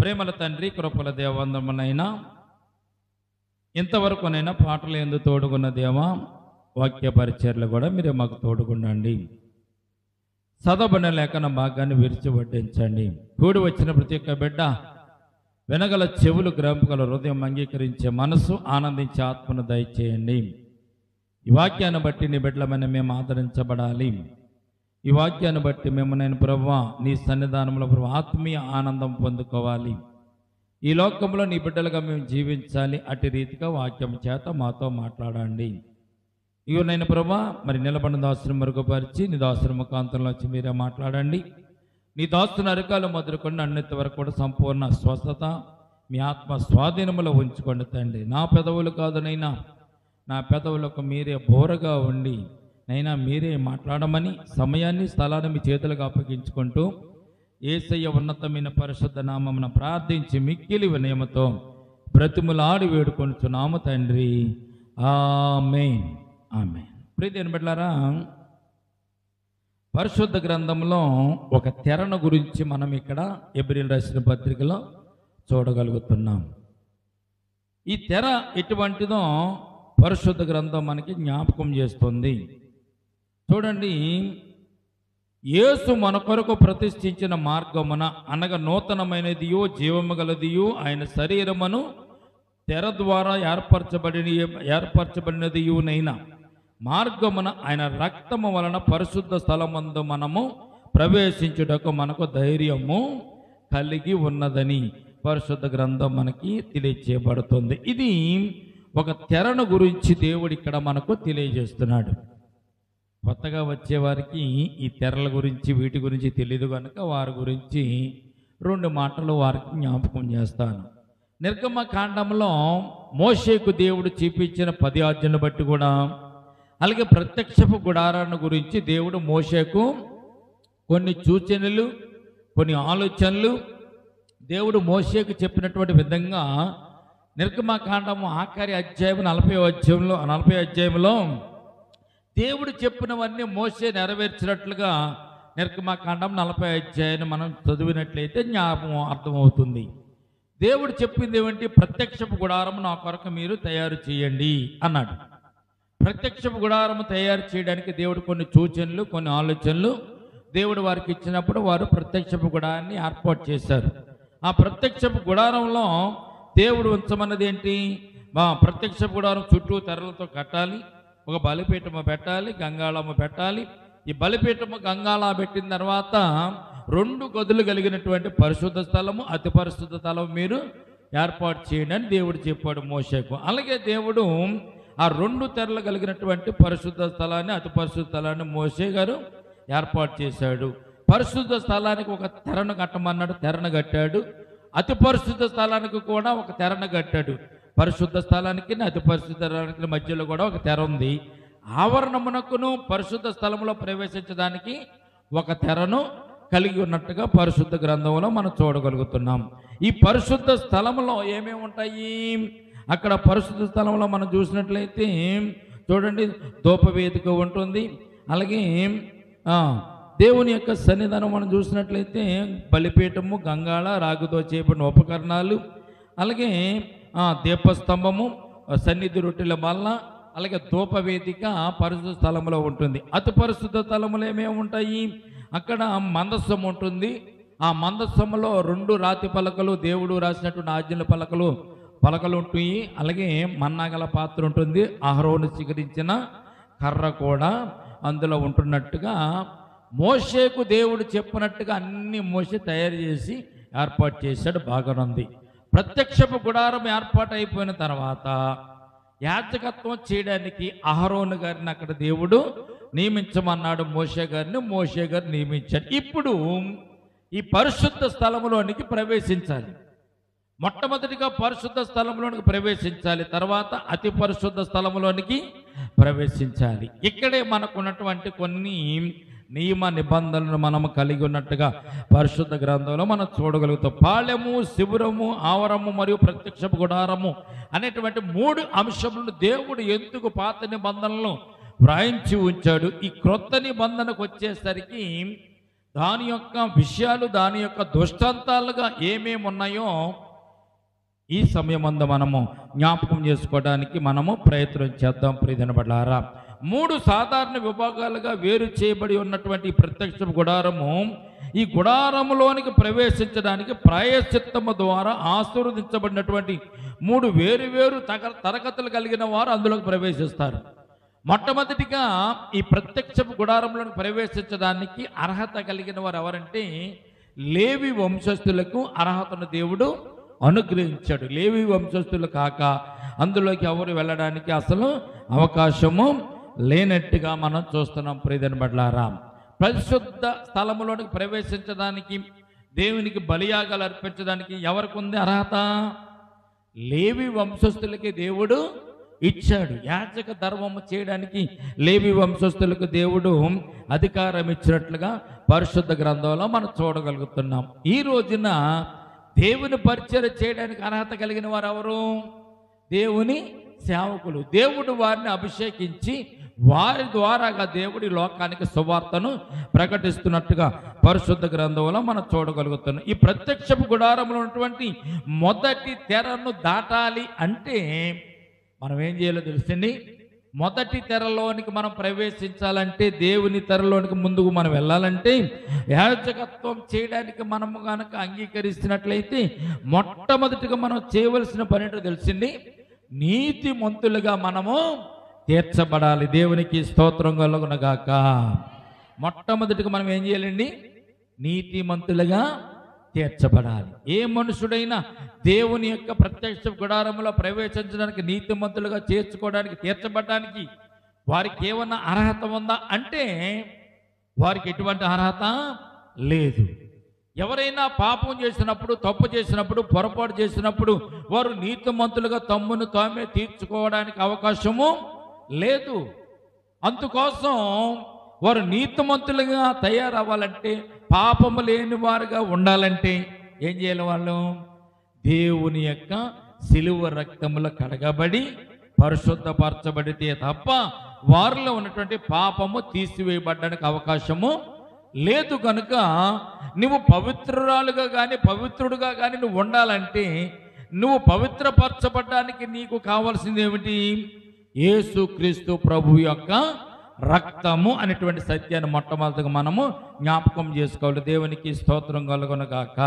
ప్రేమల తండ్రి, కృపల దేవందమునైనా ఇంతవరకునైనా పాటలు ఎందు తోడుకున్న దేవా, వాక్య పరిచర్లు కూడా మీరే మాకు తోడుకుండండి. చదవబడిన లేఖన భాగాన్ని విరిచి వడ్డించండి. కూడి వచ్చిన ప్రతి ఒక్క బిడ్డ వెనగల చెవులు, గ్రంథగల హృదయం అంగీకరించే మనసు, ఆనందించే ఆత్మను దయచేయండి. ఈ వాక్యాన్ని బట్టి నీ బిడ్డలమైన మేము ఆదరించబడాలి. ఈ వాక్యాన్ని బట్టి మేము నేను ప్రభువా నీ సన్నిధానంలో ప్రభు ఆత్మీయ ఆనందం పొందుకోవాలి. ఈ లోకంలో నీ బిడ్డలుగా మేము జీవించాలి. అటు రీతిగా వాక్యం చేత మాతో మాట్లాడండి. ఇవి నేను ప్రభువా మరి నిలబడిన దాసుని మరుగుపరిచి నీ దాసుని ముఖాంతంలో వచ్చి మీరే మాట్లాడండి. నీ దాసుని అరికాలు మొదలుకొని అన్నిటి వరకు కూడా సంపూర్ణ స్వస్థత మీ ఆత్మ స్వాధీనములో ఉంచుకోండి తండ్రి. నా పెదవులు కాదునైనా నా పెదవులకు మీరే బోరగా ఉండి నైనా మీరే మాట్లాడమని సమయాన్ని, స్థలాన్ని మీ చేతులకు అప్పగించుకుంటూ యేసయ్య ఉన్నతమైన పరిశుద్ధ నామమున ప్రార్థించి మిక్కిలి వినయముతో బ్రతిములాడి వేడుకొనుచున్నాము తండ్రి. ఆమేన్, ఆమేన్. ప్రియమైన బిడ్డలారా, పరిశుద్ధ గ్రంథంలో ఒక తెరను గురించి మనం ఇక్కడ హెబ్రీయులకు రాసిన పత్రికలో చూడగలుగుతున్నాం. ఈ తెర ఎటువంటిదో పరిశుద్ధ గ్రంథం మనకి జ్ఞాపకం చేస్తుంది. చూడండి, యేసు మన కొరకు ప్రతిష్ఠించిన మార్గమున అనగా నూతనమైనదియు జీవము గలదియు ఆయన శరీరమును తెర ద్వారా ఏర్పరచబడినదియునైనా మార్గమున ఆయన రక్తము వలన పరిశుద్ధ స్థలమందు మనము ప్రవేశించుటకు మనకు ధైర్యము కలిగి ఉన్నదని పరిశుద్ధ గ్రంథం మనకి తెలియచేయబడుతుంది. ఇది ఒక తెరను గురించి దేవుడు ఇక్కడ మనకు తెలియజేస్తున్నాడు. కొత్తగా వచ్చేవారికి ఈ తెరల గురించి వీటి గురించి తెలియదు కనుక వారి గురించి 2 మాటలు వారికి జ్ఞాపకం చేస్తాను. నిర్గమకాండంలో మోషేకు దేవుడు చూపించిన 10 ఆజ్ఞలను బట్టి కూడా, అలాగే ప్రత్యక్షపు గుడారాన్ని గురించి దేవుడు మోషేకు కొన్ని సూచనలు, కొన్ని ఆలోచనలు దేవుడు మోషేకు చెప్పినటువంటి విధంగా నిర్గమకాండము ఆఖరి అధ్యాయం 40వ అధ్యాయంలో దేవుడు చెప్పినవన్నీ మోషే నెరవేర్చినట్లుగా నిర్గమకాండం 40వ అధ్యాయాన్ని మనం చదివినట్లయితే జ్ఞాపకం అర్థమవుతుంది. దేవుడు చెప్పింది ఏమిటి? ప్రత్యక్షపు గుడారము నా కొరకు మీరు తయారు చేయండి అన్నాడు. ప్రత్యక్షపు గుడారము తయారు చేయడానికి దేవుడు కొన్ని సూచనలు, కొన్ని ఆలోచనలు దేవుడు వారికి ఇచ్చినప్పుడు వారు ప్రత్యక్షపు గుడారాన్ని ఏర్పాటు చేశారు. ఆ ప్రత్యక్షపు గుడారంలో దేవుడు ఉంచమన్నది ఏంటి? ప్రత్యక్షపు గుడారం చుట్టూ తెరలతో కట్టాలి, ఒక బలిపీఠము పెట్టాలి, గంగాళము పెట్టాలి. ఈ బలిపీఠము గంగాళ పెట్టిన తర్వాత 2 గదులు కలిగినటువంటి పరిశుద్ధ స్థలము, అతి పరిశుద్ధ స్థలం మీరు ఏర్పాటు చేయండి అని దేవుడు చెప్పాడు మోషేకు. అలాగే దేవుడు ఆ 2 తెరలు కలిగినటువంటి పరిశుద్ధ స్థలాన్ని, అతి పరిశుద్ధ స్థలాన్ని మోషే గారు ఏర్పాటు చేశాడు. పరిశుద్ధ స్థలానికి ఒక తెరను కట్టమన్నాడు, తెరను కట్టాడు. అతి పరిశుద్ధ స్థలానికి కూడా ఒక తెరను కట్టాడు. పరిశుద్ధ స్థలానికి, అతి పరిశుద్ధ స్థలానికి మధ్యలో కూడా ఒక తెర ఉంది. ఆవరణమునకును పరిశుద్ధ స్థలంలో ప్రవేశించడానికి ఒక తెరను కలిగి ఉన్నట్టుగా పరిశుద్ధ గ్రంథంలో మనం చూడగలుగుతున్నాం. ఈ పరిశుద్ధ స్థలంలో ఏమేమి ఉంటాయి? అక్కడ పరిశుద్ధ స్థలంలో మనం చూసినట్లయితే చూడండి, ధూపవేదిక ఉంటుంది. అలాగే దేవుని యొక్క సన్నిధానం మనం చూసినట్లయితే బలిపీఠము, గంగాళ, రాగుతో చేయబడిన ఉపకరణాలు, అలాగే దీపస్తంభము, సన్నిధి రొట్టెల బల్ల, అలాగే ధూపవేదిక పరిశుద్ధ స్థలంలో ఉంటుంది. అతి పరిశుద్ధ స్థలంలో ఏమేమి ఉంటాయి? అక్కడ మందస్సం ఉంటుంది. ఆ మందస్సంలో 2 రాతి పలకలు, దేవుడు రాసినటువంటి ఆజ్ఞల పలకలు ఉంటాయి. అలాగే మన్నాగల పాత్ర ఉంటుంది. అహరోను స్వీకరించిన కర్ర కూడా అందులో ఉంటున్నట్టుగా మోషేకు దేవుడు చెప్పినట్టుగా అన్ని మోషే తయారు చేసి ఏర్పాటు చేశాడు. బాగానుంది. ప్రత్యక్షపు గుడారం ఏర్పాటు అయిపోయిన తర్వాత యాజకత్వం చేయడానికి అహరోను గారిని అక్కడ దేవుడు నియమించమన్నాడు. మోషే గారు నియమించాడు. ఇప్పుడు ఈ పరిశుద్ధ స్థలంలోనికి ప్రవేశించాలి. మొట్టమొదటిగా పరిశుద్ధ స్థలంలోనికి ప్రవేశించాలి, తర్వాత అతి పరిశుద్ధ స్థలంలోనికి ప్రవేశించాలి. ఇక్కడే మనకున్నటువంటి కొన్ని నియమ నిబంధనలను మనము కలిగి ఉన్నట్టుగా పరిశుద్ధ గ్రంథంలో మనం చూడగలుగుతాం. పాళెము, శిబిరము, ఆవరము మరియు ప్రత్యక్షపు గుడారము అనేటువంటి 3 అంశములను దేవుడు ఎందుకు పాత నిబంధనలను వ్రాయించి ఉంచాడు. ఈ క్రొత్త నిబంధనకు వచ్చేసరికి దాని యొక్క విషయాలు, దాని యొక్క దృష్టాంతాలుగా ఏమేమి ఉన్నాయో ఈ సమయమందు మనము జ్ఞాపకం చేసుకోవడానికి మనము ప్రయత్నం చేద్దాం. ప్రియదినబడ్లారా, 3 సాధారణ విభాగాలుగా వేరు చేయబడి ఉన్నటువంటి ఈ ప్రత్యక్ష గుడారము, ఈ గుడారములోనికి ప్రవేశించడానికి ప్రాయశ్చిత్తము ద్వారా ఆశీర్వదించబడినటువంటి 3 వేరు తరగతులు కలిగిన వారు అందులోకి ప్రవేశిస్తారు. మొట్టమొదటిగా ఈ ప్రత్యక్ష గుడారంలోకి ప్రవేశించడానికి అర్హత కలిగిన వారు ఎవరంటే, లేవి వంశస్థులకు అర్హతను దేవుడు అనుగ్రహించాడు. లేవి వంశస్థులు కాక అందులోకి ఎవరు వెళ్ళడానికి అసలు అవకాశము లేనట్టుగా మనం చూస్తున్నాం. ప్రియదినబడ్లారా, పరిశుద్ధ స్థలములోనికి ప్రవేశించడానికి, దేవునికి బలియాగాలు అర్పించడానికి ఎవరికి ఉంది అర్హత? లేవి వంశస్థులకి దేవుడు ఇచ్చాడు. యాజక ధర్మము చేయడానికి లేవి వంశస్థులకు దేవుడు అధికారం ఇచ్చినట్లుగా పరిశుద్ధ గ్రంథంలో మనం చూడగలుగుతున్నాం. ఈ రోజున దేవుని పరిచర్య చేయడానికి అర్హత కలిగిన వారు ఎవరు? దేవుని సేవకులు. దేవుడు వారిని అభిషేకించి వారి ద్వారాగా దేవుడి లోకానికి సువార్తను ప్రకటిస్తున్నట్టుగా పరిశుద్ధ గ్రంథంలో మనం చూడగలుగుతున్నాం. ఈ ప్రత్యక్షపు గుడారంలో ఉన్నటువంటి మొదటి తెరను దాటాలి అంటే మనం ఏం చేయాలో తెలుసండి. మొదటి తెరలోనికి మనం ప్రవేశించాలంటే, దేవుని తెరలోనికి ముందుకు మనం వెళ్ళాలంటే, యాజకత్వం చేయడానికి మనము కనుక అంగీకరిస్తున్నట్లయితే మొట్టమొదటిగా మనం చేయవలసిన పని ఏంటో తెలిసింది, నీతిమంతులుగా మనము తీర్చబడాలి. దేవునికి స్తోత్రం కలుగునగాక. మొట్టమొదటిగా మనం ఏం చేయాలండి? నీతిమంతులుగా తీర్చబడాలి. ఏ మనుషుడైనా దేవుని యొక్క ప్రత్యక్ష గుడారంలో ప్రవేశించడానికి, నీతిమంతులుగా చేర్చుకోవడానికి, తీర్చబడడానికి వారికి ఏమన్నా అర్హత ఉందా అంటే వారికి ఎటువంటి అర్హత లేదు. ఎవరైనా పాపం చేసినప్పుడు, తప్పు చేసినప్పుడు, పొరపాటు చేసినప్పుడు వారు నీతిమంతులుగా తమ్మును తామే తీర్చుకోవడానికి అవకాశము లేదు. అందుకోసం వారు నీతిమంతులుగా తయారవ్వాలంటే, పాపము లేని వారుగా ఉండాలంటే ఏం చేయాలి? వాళ్ళు దేవుని యొక్క సిలువ రక్తములో కడగబడి పరిశుద్ధపరచబడితే తప్ప వారిలో ఉన్నటువంటి పాపము తీసివేయబడడానికి అవకాశము లేదు. కనుక నువ్వు పవిత్రురాలుగా కానీ పవిత్రుడుగా కానీ నువ్వు ఉండాలంటే, నువ్వు పవిత్రపరచబడడానికి నీకు కావాల్సింది ఏమిటి? యేసుక్రీస్తు ప్రభు యొక్క రక్తము అనేటువంటి సత్యాన్ని మొట్టమొదటిగా మనము జ్ఞాపకం చేసుకోవాలి. దేవునికి స్తోత్రం కలుగునగాక.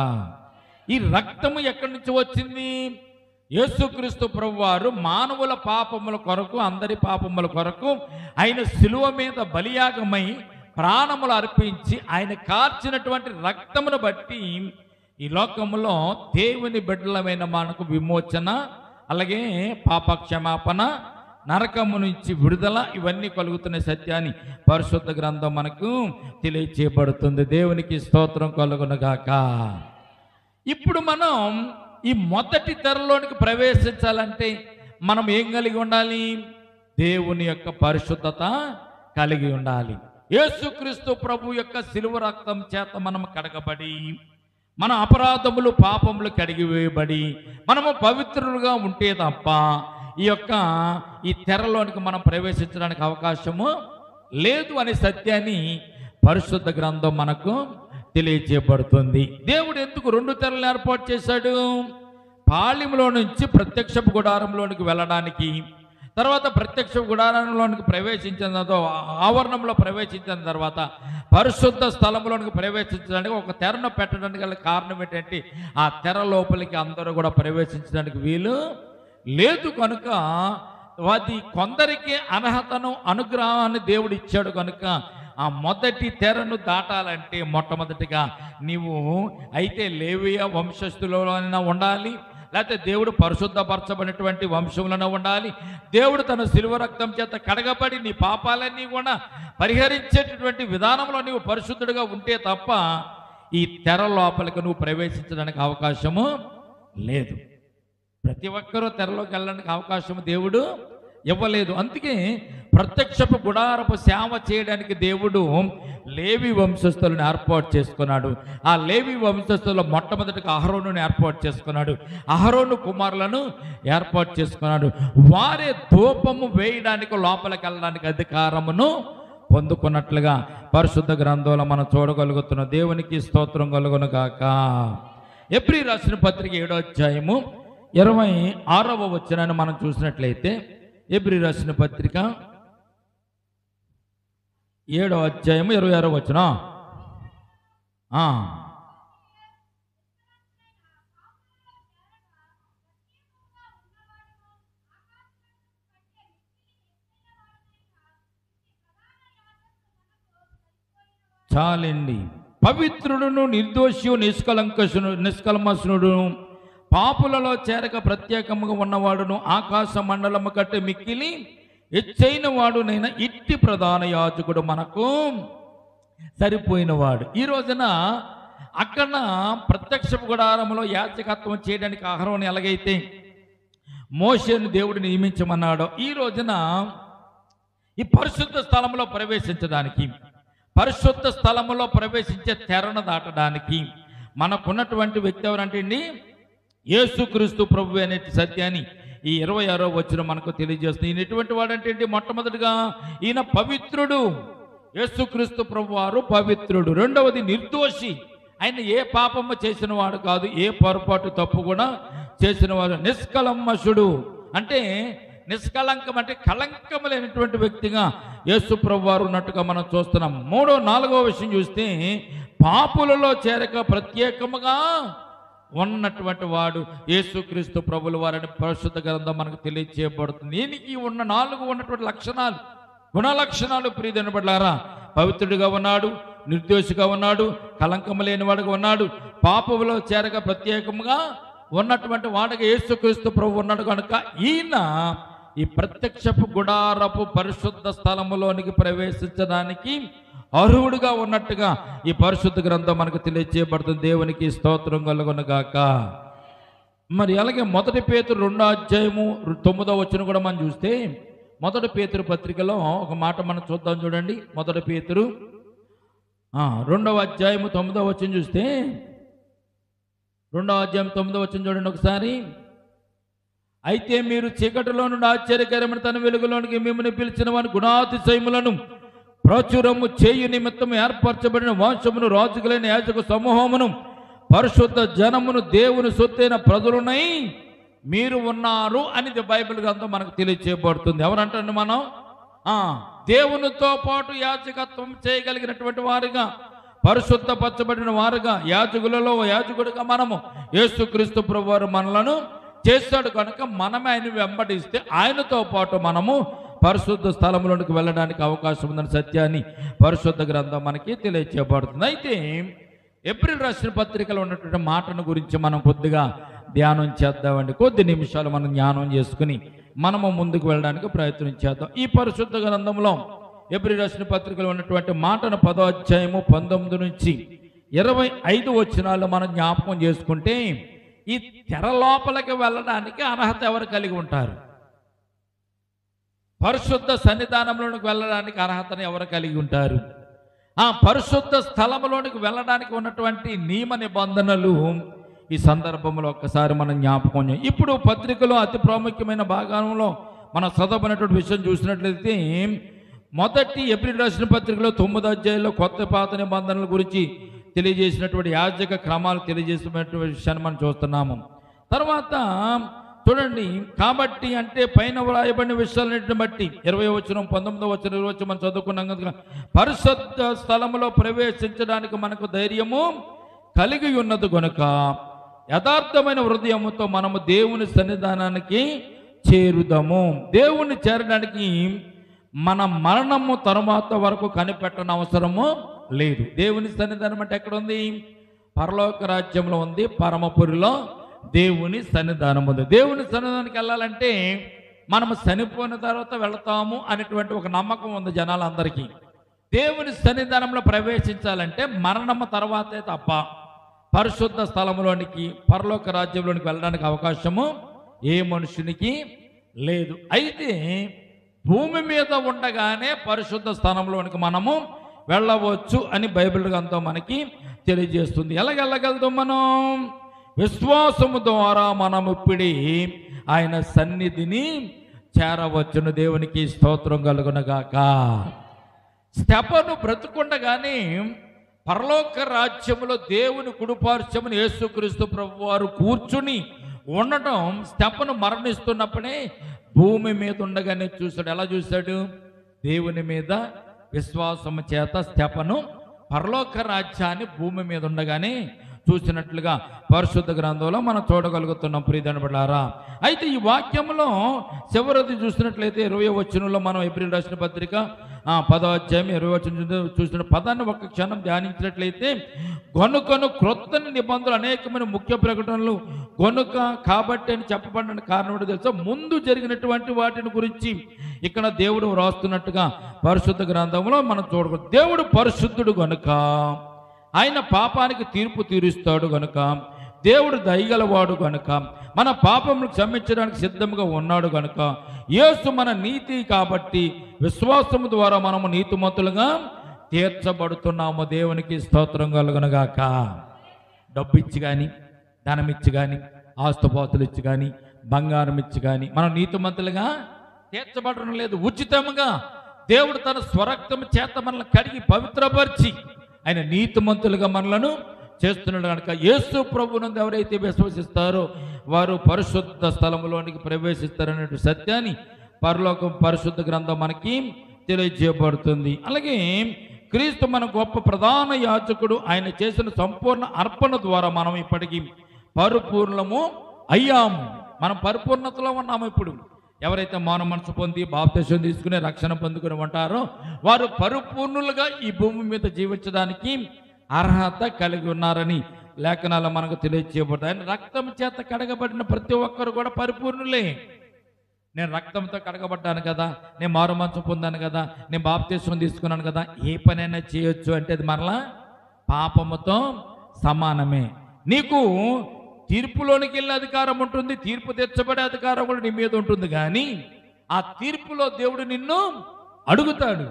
ఈ రక్తము ఎక్కడి నుంచి వచ్చింది? యేసుక్రీస్తు ప్రభువారు మానవుల పాపముల కొరకు, అందరి పాపముల కొరకు ఆయన శిలువ మీద బలియాగమై ప్రాణములు అర్పించి ఆయన కార్చినటువంటి రక్తమును బట్టి ఈ లోకములో దేవుని బిడ్డలమైన మనకు విమోచన, అలాగే పాప క్షమాపణ, నరకము నుంచి విడుదల, ఇవన్నీ కలుగుతున్న సత్యాన్ని పరిశుద్ధ గ్రంథం మనకు తెలియచేయబడుతుంది. దేవునికి స్తోత్రం కలుగునగాక. ఇప్పుడు మనం ఈ మొదటి తెరలోనికి ప్రవేశించాలంటే మనం ఏం కలిగి ఉండాలి? దేవుని యొక్క పరిశుద్ధత కలిగి ఉండాలి. యేసుక్రీస్తు ప్రభు యొక్క శిలువ రక్తం చేత మనం కడగబడి, మన అపరాధములు పాపములు కడిగివేయబడి మనము పవిత్రులుగా ఉంటే తప్ప ఈ తెరలోనికి మనం ప్రవేశించడానికి అవకాశము లేదు అనే సత్యాన్ని పరిశుద్ధ గ్రంథం మనకు తెలియజేయబడుతుంది. దేవుడు ఎందుకు 2 తెరలు ఏర్పాటు చేశాడు? పాళెంలో నుంచి ప్రత్యక్ష గుడారంలోనికి వెళ్ళడానికి, తర్వాత ప్రత్యక్ష గుడారంలోనికి ప్రవేశించిన తర్వాత, ఆవరణంలో ప్రవేశించిన తర్వాత పరిశుద్ధ స్థలంలోనికి ప్రవేశించడానికి ఒక తెరను పెట్టడానికి గల కారణం ఏంటంటే, ఆ తెర లోపలికి అందరూ కూడా ప్రవేశించడానికి వీలు లేదు. కనుక అది కొందరికి అర్హతను, అనుగ్రహాన్ని దేవుడు ఇచ్చాడు. కనుక ఆ మొదటి తెరను దాటాలంటే మొట్టమొదటిగా నీవు అయితే లేవియ వంశస్థులైనా ఉండాలి, లేకపోతే దేవుడు పరిశుద్ధపరచబడినటువంటి వంశంలోనే ఉండాలి. దేవుడు తన శిలువ రక్తం చేత కడగబడి నీ పాపాలన్నీ కూడా పరిహరించేటటువంటి విధానంలో నీవు పరిశుద్ధుడిగా ఉంటే తప్ప ఈ తెర లోపలికి నువ్వు ప్రవేశించడానికి అవకాశము లేదు. ప్రతి ఒక్కరూ తెరలోకి వెళ్ళడానికి అవకాశం దేవుడు ఇవ్వలేదు. అందుకే ప్రత్యక్షపు గుడారపు సేవ చేయడానికి దేవుడు లేవి వంశస్థులను ఏర్పాటు చేసుకున్నాడు. ఆ లేవి వంశస్థుల్లో మొట్టమొదటిగా అహరోనుని ఏర్పాటు చేసుకున్నాడు. అహరోను కుమారులను ఏర్పాటు చేసుకున్నాడు. వారే ధూపము వేయడానికి, లోపలికి వెళ్ళడానికి అధికారమును పొందుకున్నట్లుగా పరిశుద్ధ గ్రంథంలో మనం చూడగలుగుతున్న దేవునికి స్తోత్రం కలుగును గాక. ఎబ్రీ రాసిన పత్రిక 7వ అధ్యాయము 26వ వచనాన్ని మనం చూసినట్లయితే, ఎబ్రీ రాసిన పత్రిక 7వ అధ్యాయము 26వ వచనం. చాలండి. పవిత్రుడును నిర్దోషియు నిష్కల్మషుడు పాపులలో చేరక ప్రత్యేకముగా ఉన్నవాడును ఆకాశ మండలము కట్టే మిక్కిలి ఎచ్చైన వాడునైనా ఇట్టి ప్రధాన యాజకుడు మనకు సరిపోయినవాడు. ఈ రోజున అక్కడ ప్రత్యక్ష గుడారంలో యాజకత్వం చేయడానికి ఆహారం ఎలాగైతే మోషేను దేవుడు నియమించమన్నాడో, ఈ రోజున ఈ పరిశుద్ధ స్థలంలో ప్రవేశించడానికి, పరిశుద్ధ స్థలములో ప్రవేశించే తెరను దాటడానికి మనకున్నటువంటి వ్యక్తి ఎవరంటే అండి, యేసుక్రీస్తు ప్రభు అనే సత్యాన్ని ఈ 26వ వచనం మనకు తెలియజేస్తుంది. ఈయన ఎటువంటి వాడంటే అండి, మొట్టమొదటిగా ఈయన పవిత్రుడు. యేసుక్రీస్తు ప్రభు వారు పవిత్రుడు. రెండవది నిర్దోషి. ఆయన ఏ పాపము చేసిన వాడు కాదు, ఏ పొరపాటు తప్పు కూడా చేసిన వాడు. నిష్కల్మషుడు అంటే నిష్కలంకం అంటే కళంకము లేనటువంటి వ్యక్తిగా యేసు ప్రభు వారు ఉన్నట్టుగా మనం చూస్తున్నాం. 4వ విషయం చూస్తే, పాపులలో చేరక ప్రత్యేకముగా ఉన్నటువంటి వాడు యేసుక్రీస్తు ప్రభుల వారిని పరిశుద్ధ గ్రంథం మనకు తెలియజేయబడుతుంది. దీనికి ఉన్నటువంటి లక్షణాలు, గుణలక్షణాలు ప్రియమైన బిడ్డలారా, పవిత్రుడిగా ఉన్నాడు, నిర్దోషిగా ఉన్నాడు, కళంకము లేనివాడుగా ఉన్నాడు, పాపములో చేరక ప్రత్యేకముగా ఉన్నటువంటి వాడిగా యేసుక్రీస్తు ప్రభు ఉన్నాడు. కనుక ఈయన ఈ ప్రత్యక్షపు గుడారపు పరిశుద్ధ స్థలములోనికి ప్రవేశించడానికి అర్హుడుగా ఉన్నట్టుగా ఈ పరిశుద్ధ గ్రంథం మనకు తెలియజేయబడుతుంది. దేవునికి స్తోత్రం కలుగును గాక. మరి అలాగే 1 పేతురు 2వ అధ్యాయము 9వ వచనం కూడా మనం చూస్తే, 1 పేతురు పత్రికలో ఒక మాట మనం చూద్దాం. చూడండి, 1 పేతురు 2వ అధ్యాయము 9వ వచనం చూస్తే, 2వ అధ్యాయం 9వ వచనం చూడండి ఒకసారి. అయితే మీరు చీకటిలో నుండి ఆశ్చర్యకరమైన తన వెలుగులోనికి మిమ్మల్ని పిలిచిన వారి గుణాతిశయములను ప్రచురము చేయు నిమిత్తం ఏర్పరచబడిన వంశమును, రాజులైన యాజక సమూహమును, పరిశుద్ధ జనమును, దేవుని సొత్తైన ప్రజలునై మీరు ఉన్నారు అని బైబిల్ గ్రంథం మనకు తెలియజేయబడుతుంది. ఎవరంటే మనం దేవునితో పాటు యాజకత్వం చేయగలిగినటువంటి వారుగా, పరిశుద్ధపరచబడిన వారుగా, యాజకులలో యాజకుడిగా మనము యేసుక్రీస్తు ప్రభు వారు మనలను చేస్తాడు. కనుక మనమే ఆయన వెంబడిస్తే ఆయనతో పాటు మనము పరిశుద్ధ స్థలంలోనికి వెళ్ళడానికి అవకాశం ఉందని సత్యాన్ని పరిశుద్ధ గ్రంథం మనకి తెలియజేయబడుతుంది. అయితే ఏప్రిల్ రాసిన పత్రికలో ఉన్నటువంటి మాటను గురించి మనం కొద్దిగా ధ్యానం చేద్దామండి. కొద్ది నిమిషాలు మనం ధ్యానం చేసుకుని మనము ముందుకు వెళ్ళడానికి ప్రయత్నం చేద్దాం. ఈ పరిశుద్ధ గ్రంథంలో ఏప్రిల్ రాసిన పత్రికలో ఉన్నటువంటి మాటను 10వ అధ్యాయము 19 నుంచి 25 వచనాలు మనం జ్ఞాపకం చేసుకుంటే, ఈ తెర లోపలికి వెళ్ళడానికి అర్హత ఎవరు కలిగి ఉంటారు? పరిశుద్ధ సన్నిధానంలోనికి వెళ్ళడానికి అర్హతను ఎవరు కలిగి ఉంటారు? ఆ పరిశుద్ధ స్థలంలోనికి వెళ్ళడానికి ఉన్నటువంటి నియమ నిబంధనలు ఈ సందర్భంలో ఒక్కసారి మనం జ్ఞాపకం. ఇప్పుడు పత్రికలో అతి ప్రాముఖ్యమైన భాగంలో మనం చదవనటువంటి విషయం చూసినట్లయితే, మొదటి ఏప్రిల్ రాసిన పత్రికలో 9వ అధ్యాయంలో కొత్త పాత నిబంధనల గురించి తెలియజేసినటువంటి యాజక క్రమాలు తెలియజేసినటువంటి విషయాన్ని మనం చూస్తున్నాము. తర్వాత చూడండి, కాబట్టి అంటే పైన వ్రాయబడిన విషయాలన్నింటిని బట్టి 20వ వచనం, 19వ వచనం, 20వ వచనం మనం చదువుకున్నాం కనుక, పరిశుద్ధ స్థలములో ప్రవేశించడానికి మనకు ధైర్యము కలిగి ఉన్నది కనుక యథార్థమైన హృదయముతో మనము దేవుని సన్నిధానానికి చేరుదాము. దేవుని చేరడానికి మన మరణము తరువాత వరకు కనిపెట్టని అవసరము లేదు. దేవుని సన్నిధానం అంటే ఎక్కడ ఉంది? పరలోక రాజ్యంలో ఉంది, పరమపురిలో దేవుని సన్నిధానం ఉంది. దేవుని సన్నిధానానికి వెళ్ళాలంటే మనము చనిపోయిన తర్వాత వెళతాము అనేటువంటి ఒక నమ్మకం ఉంది జనాలందరికీ. దేవుని సన్నిధానంలో ప్రవేశించాలంటే మరణము తర్వాతే తప్ప పరిశుద్ధ స్థలంలోనికి, పరలోక రాజ్యంలోనికి వెళ్ళడానికి అవకాశము ఏ మనుషునికి లేదు. అయితే భూమి మీద ఉండగానే పరిశుద్ధ స్థానంలోనికి మనము వెళ్ళవచ్చు అని బైబిల్ గ్రంథం మనకి తెలియజేస్తుంది. ఎలాగెళ్ళగలుగుతాం మనం? విశ్వాసము ద్వారా మనం ఇప్పుడే ఆయన సన్నిధిని చేరవచ్చును. దేవునికి స్తోత్రం కలుగునగాక. స్తెఫను బ్రతుకుండగానే పరలోక రాజ్యములో దేవుని కుడిపార్శ్వమున యేసుక్రీస్తు ప్రభువారు కూర్చుని ఉండటం, స్తెఫను మరణిస్తున్నప్పుడే భూమి మీద ఉండగానే చూశాడు. ఎలా చూశాడు? దేవుని మీద విశ్వాసము చేత స్తెఫను పరలోక రాజ్యాన్ని భూమి మీద ఉండగానే చూసినట్లుగా పరిశుద్ధ గ్రంథంలో మనం చూడగలుగుతున్నాం ప్రియమైన బిడ్డలారా. అయితే ఈ వాక్యంలో చివరిది చూసినట్లయితే 20వ వచనంలో మనం ఏప్రిల్ రాసిన పత్రిక 10వ అధ్యాయం 20వ వచనం చూసిన పదాన్ని ఒక క్షణం ధ్యానించినట్లయితే, గనుకను క్రొత్త నిబంధనలు అనేకమైన ముఖ్య ప్రకటనలు గనుక కాబట్టి అని చెప్పబడిన కారణం ఏంటో తెలుసా? ముందు జరిగినటువంటి వాటిని గురించి ఇక్కడ దేవుడు వ్రాస్తున్నట్టుగా పరిశుద్ధ గ్రంథంలో మనం చూడకూడదు. దేవుడు పరిశుద్ధుడు గనుక ఆయన పాపానికి తీర్పు తీరుస్తాడు గనుక, దేవుడు దయగలవాడు గనుక, మన పాపములు క్షమించడానికి సిద్ధంగా ఉన్నాడు గనుక, యేసు మన నీతి కాబట్టి విశ్వాసము ద్వారా మనము నీతిమంతులుగా తీర్చబడుతున్నాము. దేవునికి స్తోత్రం కలుగునుగాక. డబ్బు ఇచ్చి కానీ, ధనం ఇచ్చి కానీ, ఆస్తుపాతులు ఇచ్చి కానీ, బంగారం ఇచ్చి కానీ మనం నీతిమంతులుగా తీర్చబడడం లేదు. ఉచితంగా దేవుడు తన స్వరక్తము చేత మనల్ని కడిగి పవిత్రపరిచి ఆయన నీతిమంతులుగా మనలను చేస్తున్నాడు కనుక, యేసు ప్రభువునందు ఎవరైతే విశ్వసిస్తారో వారు పరిశుద్ధ స్థలములోనికి ప్రవేశిస్తారనే సత్యాన్ని పరలోకం పరిశుద్ధ గ్రంథం మనకి తెలియజేయబడుతుంది. అలాగే క్రీస్తు మన గొప్ప ప్రధాన యాజకుడు. ఆయన చేసిన సంపూర్ణ అర్పణ ద్వారా మనం ఇప్పటికీ పరిపూర్ణము అయ్యాము. మనం పరిపూర్ణతలో ఉన్నాము. ఇప్పుడు ఎవరైతే మానవ మనసు పొంది బాప్తిసం తీసుకుని రక్షణ పొందుకుని ఉంటారో వారు పరిపూర్ణులుగా ఈ భూమి మీద జీవించడానికి అర్హత కలిగి ఉన్నారని లేఖనాలు మనకు తెలియజేయబడతాయి. ఆయన రక్తం చేత కడగబడిన ప్రతి ఒక్కరు కూడా పరిపూర్ణులే. నేను రక్తంతో కడగబడ్డాను కదా, నేను మారు మనసు పొందాను కదా, నేను బాప్తిసం తీసుకున్నాను కదా, ఏ పనైనా చేయొచ్చు అంటే అది మరలా పాపముతో సమానమే. నీకు తీర్పులోనికి వెళ్ళే అధికారం ఉంటుంది, తీర్పు తెచ్చబడే అధికారం కూడా నీ మీద ఉంటుంది. కానీ ఆ తీర్పులో దేవుడు నిన్ను అడుగుతాడు.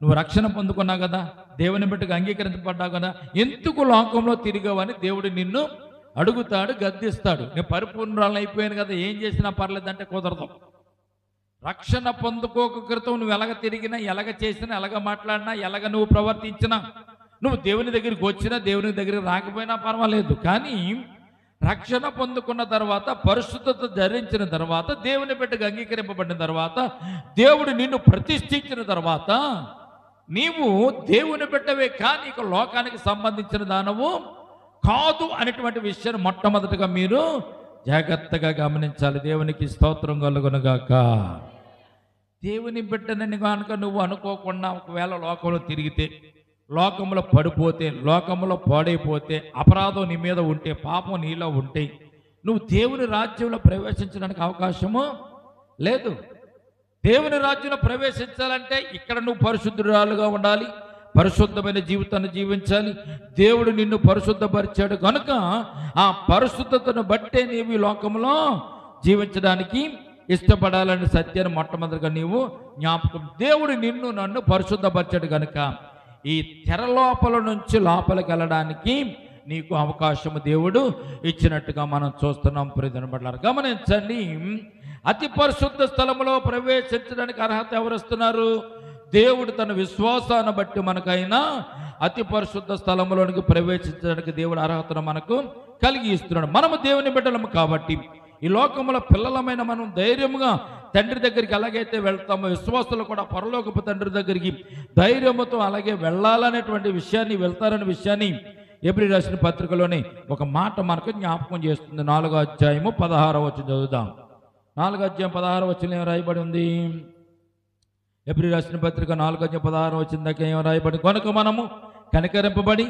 నువ్వు రక్షణ పొందుకున్నావు కదా, దేవుని బిడ్డగా అంగీకరించబడ్డావు కదా, ఎందుకు లోకంలో తిరిగావని దేవుడు నిన్ను అడుగుతాడు, గద్దిస్తాడు. నేను పరిపూర్ణాలను అయిపోయాను కదా, ఏం చేసినా పర్లేదంటే కుదరదు. రక్షణ పొందుకోక క్రితం నువ్వు ఎలాగ తిరిగినా, ఎలాగ చేసినా, ఎలాగ మాట్లాడినా, ఎలాగ నువ్వు ప్రవర్తించినా, నువ్వు దేవుని దగ్గరికి వచ్చినా, దేవుని దగ్గరికి రాకపోయినా పర్వాలేదు. కానీ రక్షణ పొందుకున్న తర్వాత, పరిశుద్ధత ధరించిన తర్వాత, దేవుని బిడ్డగా అంగీకరింపబడిన తర్వాత, దేవుడు నిన్ను ప్రతిష్ఠించిన తర్వాత నీవు దేవుని బిడ్డవే కానీ ఇక లోకానికి సంబంధించిన దానవు కాదు అనేటువంటి విషయాన్ని మొట్టమొదటిగా మీరు జాగ్రత్తగా గమనించాలి. దేవునికి స్తోత్రం కలుగునుగాక. దేవుని బిడ్డనని కనుక నువ్వు అనుకోకుండా ఒకవేళ లోకంలో తిరిగితే, లోకంలో పడిపోతే, లోకంలో పాడైపోతే, అపరాధం నీ మీద ఉంటే, పాపం నీలో ఉంటే నువ్వు దేవుని రాజ్యంలో ప్రవేశించడానికి అవకాశము లేదు. దేవుని రాజ్యంలో ప్రవేశించాలంటే ఇక్కడ నువ్వు పరిశుద్ధురాలుగా ఉండాలి, పరిశుద్ధమైన జీవితాన్ని జీవించాలి. దేవుడు నిన్ను పరిశుద్ధపరిచాడు కనుక ఆ పరిశుద్ధతను బట్టే నీవు ఈ లోకంలో జీవించడానికి ఇష్టపడాలని సత్యాన్ని మొట్టమొదటిగా నీవు జ్ఞాపకం. దేవుడు నిన్ను నన్ను పరిశుద్ధపరిచాడు కనుక ఈ తెర లోపల నుంచి లోపలికి వెళ్ళడానికి నీకు అవకాశము దేవుడు ఇచ్చినట్టుగా మనం చూస్తున్నాం. ప్రియమైన గమనించండి, అతి పరిశుద్ధ స్థలములో ప్రవేశించడానికి అర్హత ఎవరు ఇస్తున్నారు? దేవుడు తన విశ్వాసాన్ని బట్టి మనకైనా అతి పరిశుద్ధ స్థలములోనికి ప్రవేశించడానికి దేవుడు అర్హతను మనకు కలిగి ఇస్తున్నాడు. మనము దేవుని బిడ్డలము కాబట్టి ఈ లోకముల పిల్లలమైన మనం ధైర్యముగా తండ్రి దగ్గరికి ఎలాగైతే వెళ్తామో, విశ్వాసులు కూడా పరలోకపు తండ్రి దగ్గరికి ధైర్యముతో అలాగే వెళ్ళాలనేటువంటి విషయాన్ని, వెళ్తారనే విషయాన్ని ఏప్రిల్ రాసిన పత్రికలోని ఒక మాట మనకు జ్ఞాపకం చేస్తుంది. 4వ అధ్యాయము 16వ వచనం చదువుదాం. 4వ అధ్యాయం 16వ వచనం ఏం రాయబడి ఉంది? ఏప్రిల్ రాసిన పత్రిక 4వ అధ్యాయం 16వ వచనం దాకా ఏం రాయబడి? కనుక మనము కనికరింపబడి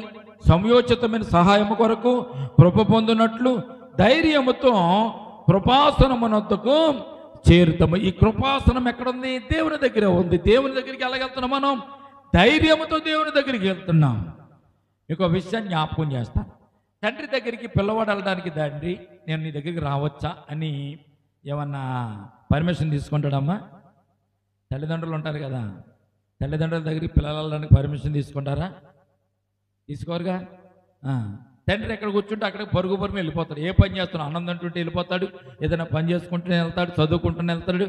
సమయోచితమైన సహాయము కొరకు కృప పొందినట్లు ధైర్యముతో కృపాసనమునొద్దకు చేరుతాము. ఈ కృపాసనం ఎక్కడుంది? దేవుని దగ్గర ఉంది. దేవుని దగ్గరికి ఎలాగెళ్తున్నాం మనం? ధైర్యముతో దేవుని దగ్గరికి వెళ్తున్నాం. మీకు విషయం జ్ఞాపకం చేస్తాను. తండ్రి దగ్గరికి పిల్లవాడు వెళ్ళడానికి, తండ్రి నేను నీ దగ్గరికి రావచ్చా అని ఏమన్నా పర్మిషన్ తీసుకుంటాడమ్మా? తల్లిదండ్రులు ఉంటారు కదా, తల్లిదండ్రుల దగ్గరికి పిల్లలు వెళ్ళడానికి పర్మిషన్ తీసుకుంటారా? తీసుకోరుగా. తండ్రి ఎక్కడ కూర్చుంటే అక్కడికి పరుగు పరుగు వెళ్ళిపోతాడు. ఏ పని చేస్తున్నాడు, అన్నం తింటుంటే వెళ్ళిపోతాడు, ఏదైనా పని చేసుకుంటూనే వెళ్తాడు, చదువుకుంటూనే వెళ్తాడు.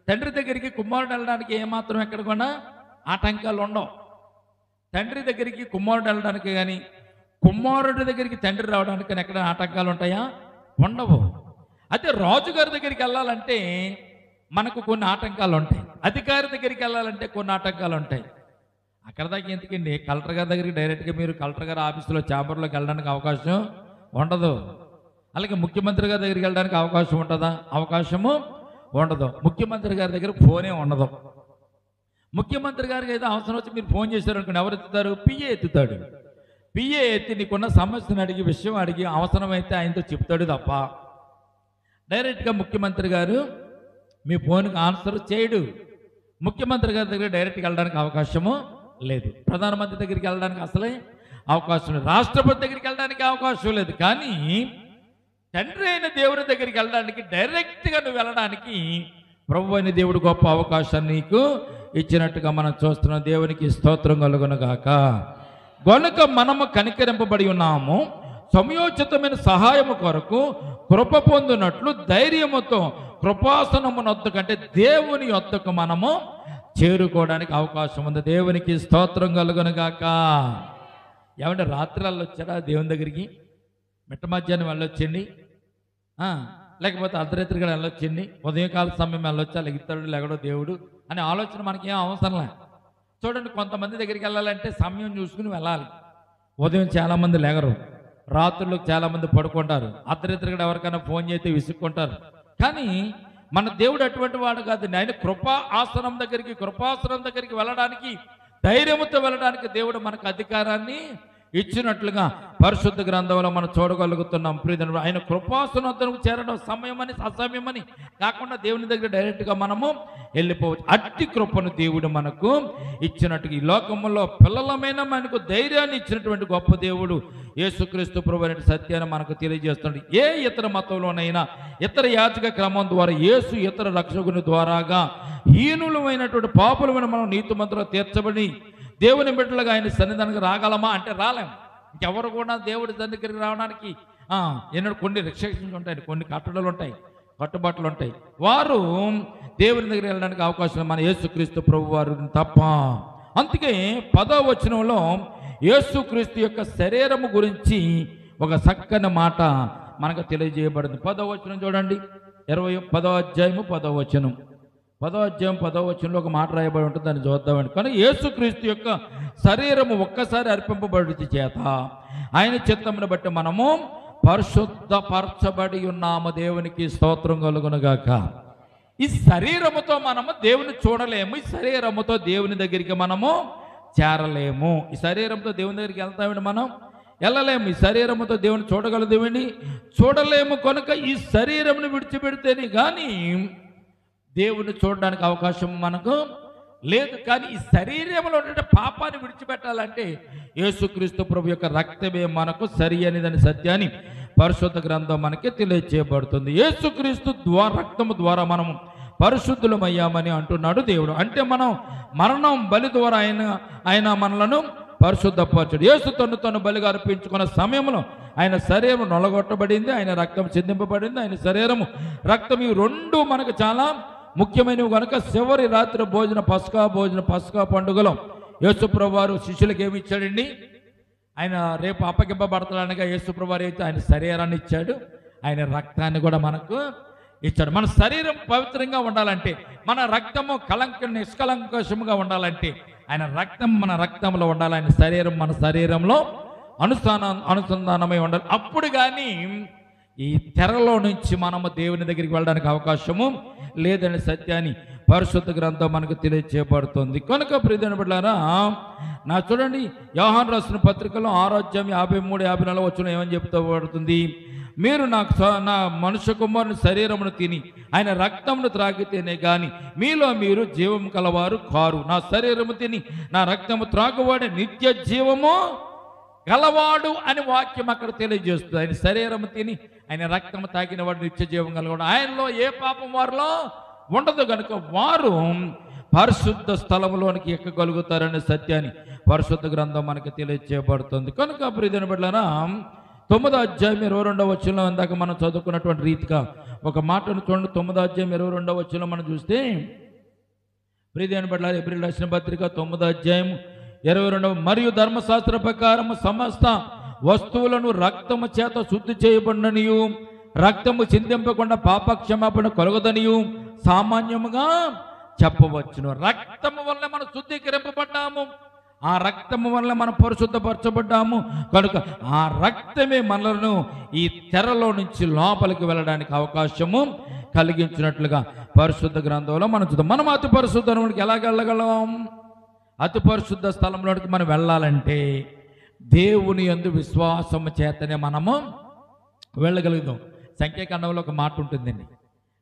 తండ్రి దగ్గరికి కుమారుడు వెళ్ళడానికి ఏమాత్రం ఎక్కడ కూడా ఆటంకాలు ఉండవు. తండ్రి దగ్గరికి కుమారుడు వెళ్ళడానికి కానీ, కుమారుడి దగ్గరికి తండ్రి రావడానికి కానీ ఎక్కడ ఆటంకాలు ఉంటాయా? ఉండవు. అయితే రాజుగారి దగ్గరికి వెళ్ళాలంటే మనకు కొన్ని ఆటంకాలు ఉంటాయి, అధికారి దగ్గరికి వెళ్ళాలంటే కొన్ని ఆటంకాలు ఉంటాయి. అక్కడ దాకా ఎందుకండి, కలెక్టర్ గారి దగ్గరికి డైరెక్ట్గా మీరు కలెక్టర్ గారి ఆఫీసులో ఛాంబర్లోకి వెళ్ళడానికి అవకాశం ఉండదు. అలాగే ముఖ్యమంత్రి గారి దగ్గరికి వెళ్ళడానికి అవకాశం ఉంటుందా? అవకాశము ఉండదు. ముఖ్యమంత్రి గారి దగ్గర ఫోనే ఉండదు. ముఖ్యమంత్రి గారికి ఏదో అవసరం వచ్చి మీరు ఫోన్ చేశారనుకోండి, ఎవరు ఎత్తుతారు? పిఏ ఎత్తుతాడు. పిఏ ఎత్తి నీకున్న సమస్యను అడిగి, విషయం అడిగి, అవసరమైతే ఆయనతో చెప్తాడు తప్ప డైరెక్ట్గా ముఖ్యమంత్రి గారు మీ ఫోన్కి ఆన్సర్ చేయడు. ముఖ్యమంత్రి గారి దగ్గర డైరెక్ట్గా వెళ్ళడానికి అవకాశము లేదు. ప్రధానమంత్రి దగ్గరికి వెళ్ళడానికి అసలే అవకాశం లేదు. రాష్ట్రపతి దగ్గరికి వెళ్ళడానికి అవకాశం లేదు. కానీ తండ్రి అయిన దేవుని దగ్గరికి వెళ్ళడానికి, డైరెక్ట్గా నువ్వు వెళ్ళడానికి ప్రభు అయిన దేవుడు గొప్ప అవకాశాన్ని నీకు ఇచ్చినట్టుగా మనం చూస్తున్నాం. దేవునికి స్తోత్రం కలుగునుగాక. గనుక మనము కనికరింపబడి ఉన్నాము, సమయోచితమైన సహాయము కొరకు కృప పొందినట్లు ధైర్యముతో కృపాసనమునొద్దు కంటే దేవుని యొద్దకు మనము చేరుకోవడానికి అవకాశం ఉంది. దేవునికి స్తోత్రం కలుగునుగాక. ఏమంటే రాత్రి వెళ్ళొచ్చారా దేవుని దగ్గరికి? మిట్ట మధ్యాహ్నం వెళ్ళొచ్చండి, లేకపోతే అర్ధరాత్రిగా వెళ్ళొచ్చండి, ఉదయకాల సమయం వెళ్ళొచ్చా, లెగుతాడు లేగడో దేవుడు అనే ఆలోచన మనకేం అవసరంలే. చూడండి, కొంతమంది దగ్గరికి వెళ్ళాలంటే సమయం చూసుకుని వెళ్ళాలి. ఉదయం చాలామంది లేగరు, రాత్రులకు చాలామంది పడుకుంటారు, అర్ధరాత్రిగా ఎవరికైనా ఫోన్ చేస్తే విసుక్కుంటారు. కానీ మన దేవుడు అటువంటి వాడు కాదు. ఆయన కృపాసనం దగ్గరికి వెళ్ళడానికి, ధైర్యంతో వెళ్ళడానికి దేవుడు మనకు అధికారాన్ని ఇచ్చినట్లుగా పరిశుద్ధ గ్రంథంలో మనం చూడగలుగుతున్నాం. ప్రియమైన ఆయన కృపాసనకు చేరడం సమయమని అసమయమని కాకుండా దేవుని దగ్గర డైరెక్ట్గా మనము వెళ్ళిపోవచ్చు. అట్టి కృపను దేవుడు మనకు ఇచ్చినట్టుగా ఈ లోకంలో పిల్లలమైన మనకు ధైర్యాన్ని ఇచ్చినటువంటి గొప్ప దేవుడు యేసుక్రీస్తు ప్రభువు అనే సత్యాన్ని మనకు తెలియజేస్తున్నాడు. ఏ ఇతర మతంలోనైనా ఇతర యాజక క్రమం ద్వారా, యేసు ఇతర రక్షకుని ద్వారాగా హీనులమైనటువంటి పాపులమైన మనం నీతిమంతులుగా తీర్చబడి దేవుని బిడ్డలుగా ఆయన సన్నిధానికి రాగలమా అంటే రాలేం. ఇంకెవరు కూడా దేవుడి దగ్గరికి రావడానికి ఎన్నో కొన్ని రిస్ట్రిక్షన్స్ ఉంటాయి, కొన్ని కట్టుబాట్లు ఉంటాయి. వారు దేవుని దగ్గర వెళ్ళడానికి అవకాశం మన యేసుక్రీస్తు ప్రభు వారు తప్ప. అందుకే 10వ వచనంలో యేసుక్రీస్తు యొక్క శరీరము గురించి ఒక చక్కని మాట మనకు తెలియజేయబడింది. 10వ వచనం చూడండి, 10వ అధ్యాయము 10వ వచనం. 10వ అధ్యాయం 10వ వచనంలో ఒక మాట రాయబడి ఉంటుంది, దాన్ని చూద్దామండి. కానీ యేసుక్రీస్తు యొక్క శరీరము ఒక్కసారి అర్పింపబడి చేత ఆయన చిత్తమును బట్టి మనము పరిశుద్ధపరచబడి ఉన్నాము. దేవునికి స్తోత్రం కలుగునుగాక. ఈ శరీరముతో మనము దేవుని చూడలేము, ఈ శరీరముతో దేవుని దగ్గరికి మనము చేరలేము. ఈ శరీరంతో దేవుని దగ్గరికి వెళ్తామండి, మనం వెళ్ళలేము. ఈ శరీరముతో దేవుని చూడగలదేమండి, చూడలేము. కనుక ఈ శరీరమును విడిచిపెడితేనే కానీ దేవుని చూడడానికి అవకాశం మనకు లేదు. కానీ ఈ శరీరంలో ఉండే పాపాన్ని విడిచిపెట్టాలంటే యేసుక్రీస్తు ప్రభు యొక్క రక్తమే మనకు సరి అనేదని సత్యాన్ని పరిశుద్ధ గ్రంథం మనకి తెలియజేయబడుతుంది. యేసుక్రీస్తు రక్తము ద్వారా మనము పరిశుద్ధులమయ్యామని అంటున్నాడు దేవుడు. అంటే మనం మరణం బలి ద్వారా ఆయన మనలను పరిశుద్ధపరచుడు. యేసు తను బలిగా అర్పించుకున్న సమయంలో ఆయన శరీరం నొలగొట్టబడింది, ఆయన రక్తం చిందింపబడింది, ఆయన శరీరము రక్తం ఇవి రెండు మనకు చాలా ముఖ్యమైనవి. కనుక చివరి రాత్రి పస్కా పండుగలో యేసుప్రభు వారు శిష్యులకు ఏమి ఇచ్చాడండి? ఆయన రేపు అప్పగింపబడతాడనగా యేసుప్రభు వారు అయితే ఆయన శరీరాన్ని ఇచ్చాడు, ఆయన రక్తాన్ని కూడా మనకు ఇచ్చాడు. మన శరీరం పవిత్రంగా ఉండాలంటే, మన రక్తము నిష్కలంకషముగా ఉండాలంటే ఆయన రక్తం మన రక్తంలో ఉండాలి, ఆయన శరీరం మన శరీరంలో అనుసంధానమై ఉండాలి. అప్పుడు కానీ ఈ తెరలో నుంచి మనము దేవుని దగ్గరికి వెళ్ళడానికి అవకాశము లేదనే సత్యాన్ని పరిశుద్ధ గ్రంథం మనకు తెలియజేయబడుతుంది. కనుక ప్రియమైన బిడ్డలారా, నా చూడండి, యోహాను రాసిన పత్రికలో 6వ అధ్యాయం 53-54 వచనం ఏమని చెప్తూ పడుతుంది? మీరు నా మనుష్య కుమారుని శరీరమును తిని ఆయన రక్తమును త్రాగితేనే కానీ మీలో మీరు జీవం కలవారు కారు. నా శరీరము తిని నా రక్తము త్రాగువాడే నిత్య జీవము గలవాడు అని వాక్యం అక్కడ తెలియజేస్తుంది. ఆయన శరీరము తిని ఆయన రక్తము తాగిన వాడు నిత్య జీవం గలవాడు. ఆయనలో ఏ పాపం వారిలో ఉండదు. కనుక వారు పరిశుద్ధ స్థలంలోనికి ఎక్కగలుగుతారనే సత్యాన్ని పరిశుద్ధ గ్రంథం మనకి తెలియజేయబడుతుంది. కనుక ప్రియమైన బిడ్డలారా, 9వ అధ్యాయం 22వ వచనంలో ఇందాక మనం చదువుకున్నటువంటి రీతిగా ఒక మాటను చూడండి. 9వ అధ్యాయం 22వ వచనంలో మనం చూస్తే, ప్రియమైన బిడ్డలారా, ఎబ్రీయులకు రాసిన పత్రిక 9వ అధ్యాయం 22 మరియు ధర్మశాస్త్ర ప్రకారము సమస్త వస్తువులను రక్తము చేత శుద్ధి చేయబడిననియు రక్తము చిందింపకుండా పాపక్షమాపణ కలుగదనియు సామాన్యముగా చెప్పవచ్చును. రక్తము వల్ల మనం శుద్ధీకరింపబడ్డాము, ఆ రక్తము వల్ల మనం పరిశుద్ధపరచబడ్డాము కనుక ఆ రక్తమే మనలను ఈ తెరలో నుంచి లోపలికి వెళ్ళడానికి అవకాశము కలిగించినట్లుగా పరిశుద్ధ గ్రంథంలో మనం చూద్దాం. మనం అతి పరిశుద్ధంలోకి ఎలా వెళ్ళగలం? అతి పరిశుద్ధ స్థలంలోనికి మనం వెళ్ళాలంటే దేవుని యందు విశ్వాసము చేతనే మనము వెళ్ళగలుగుతాం. సంఖ్యాకాండంలో ఒక మాట ఉంటుందండి,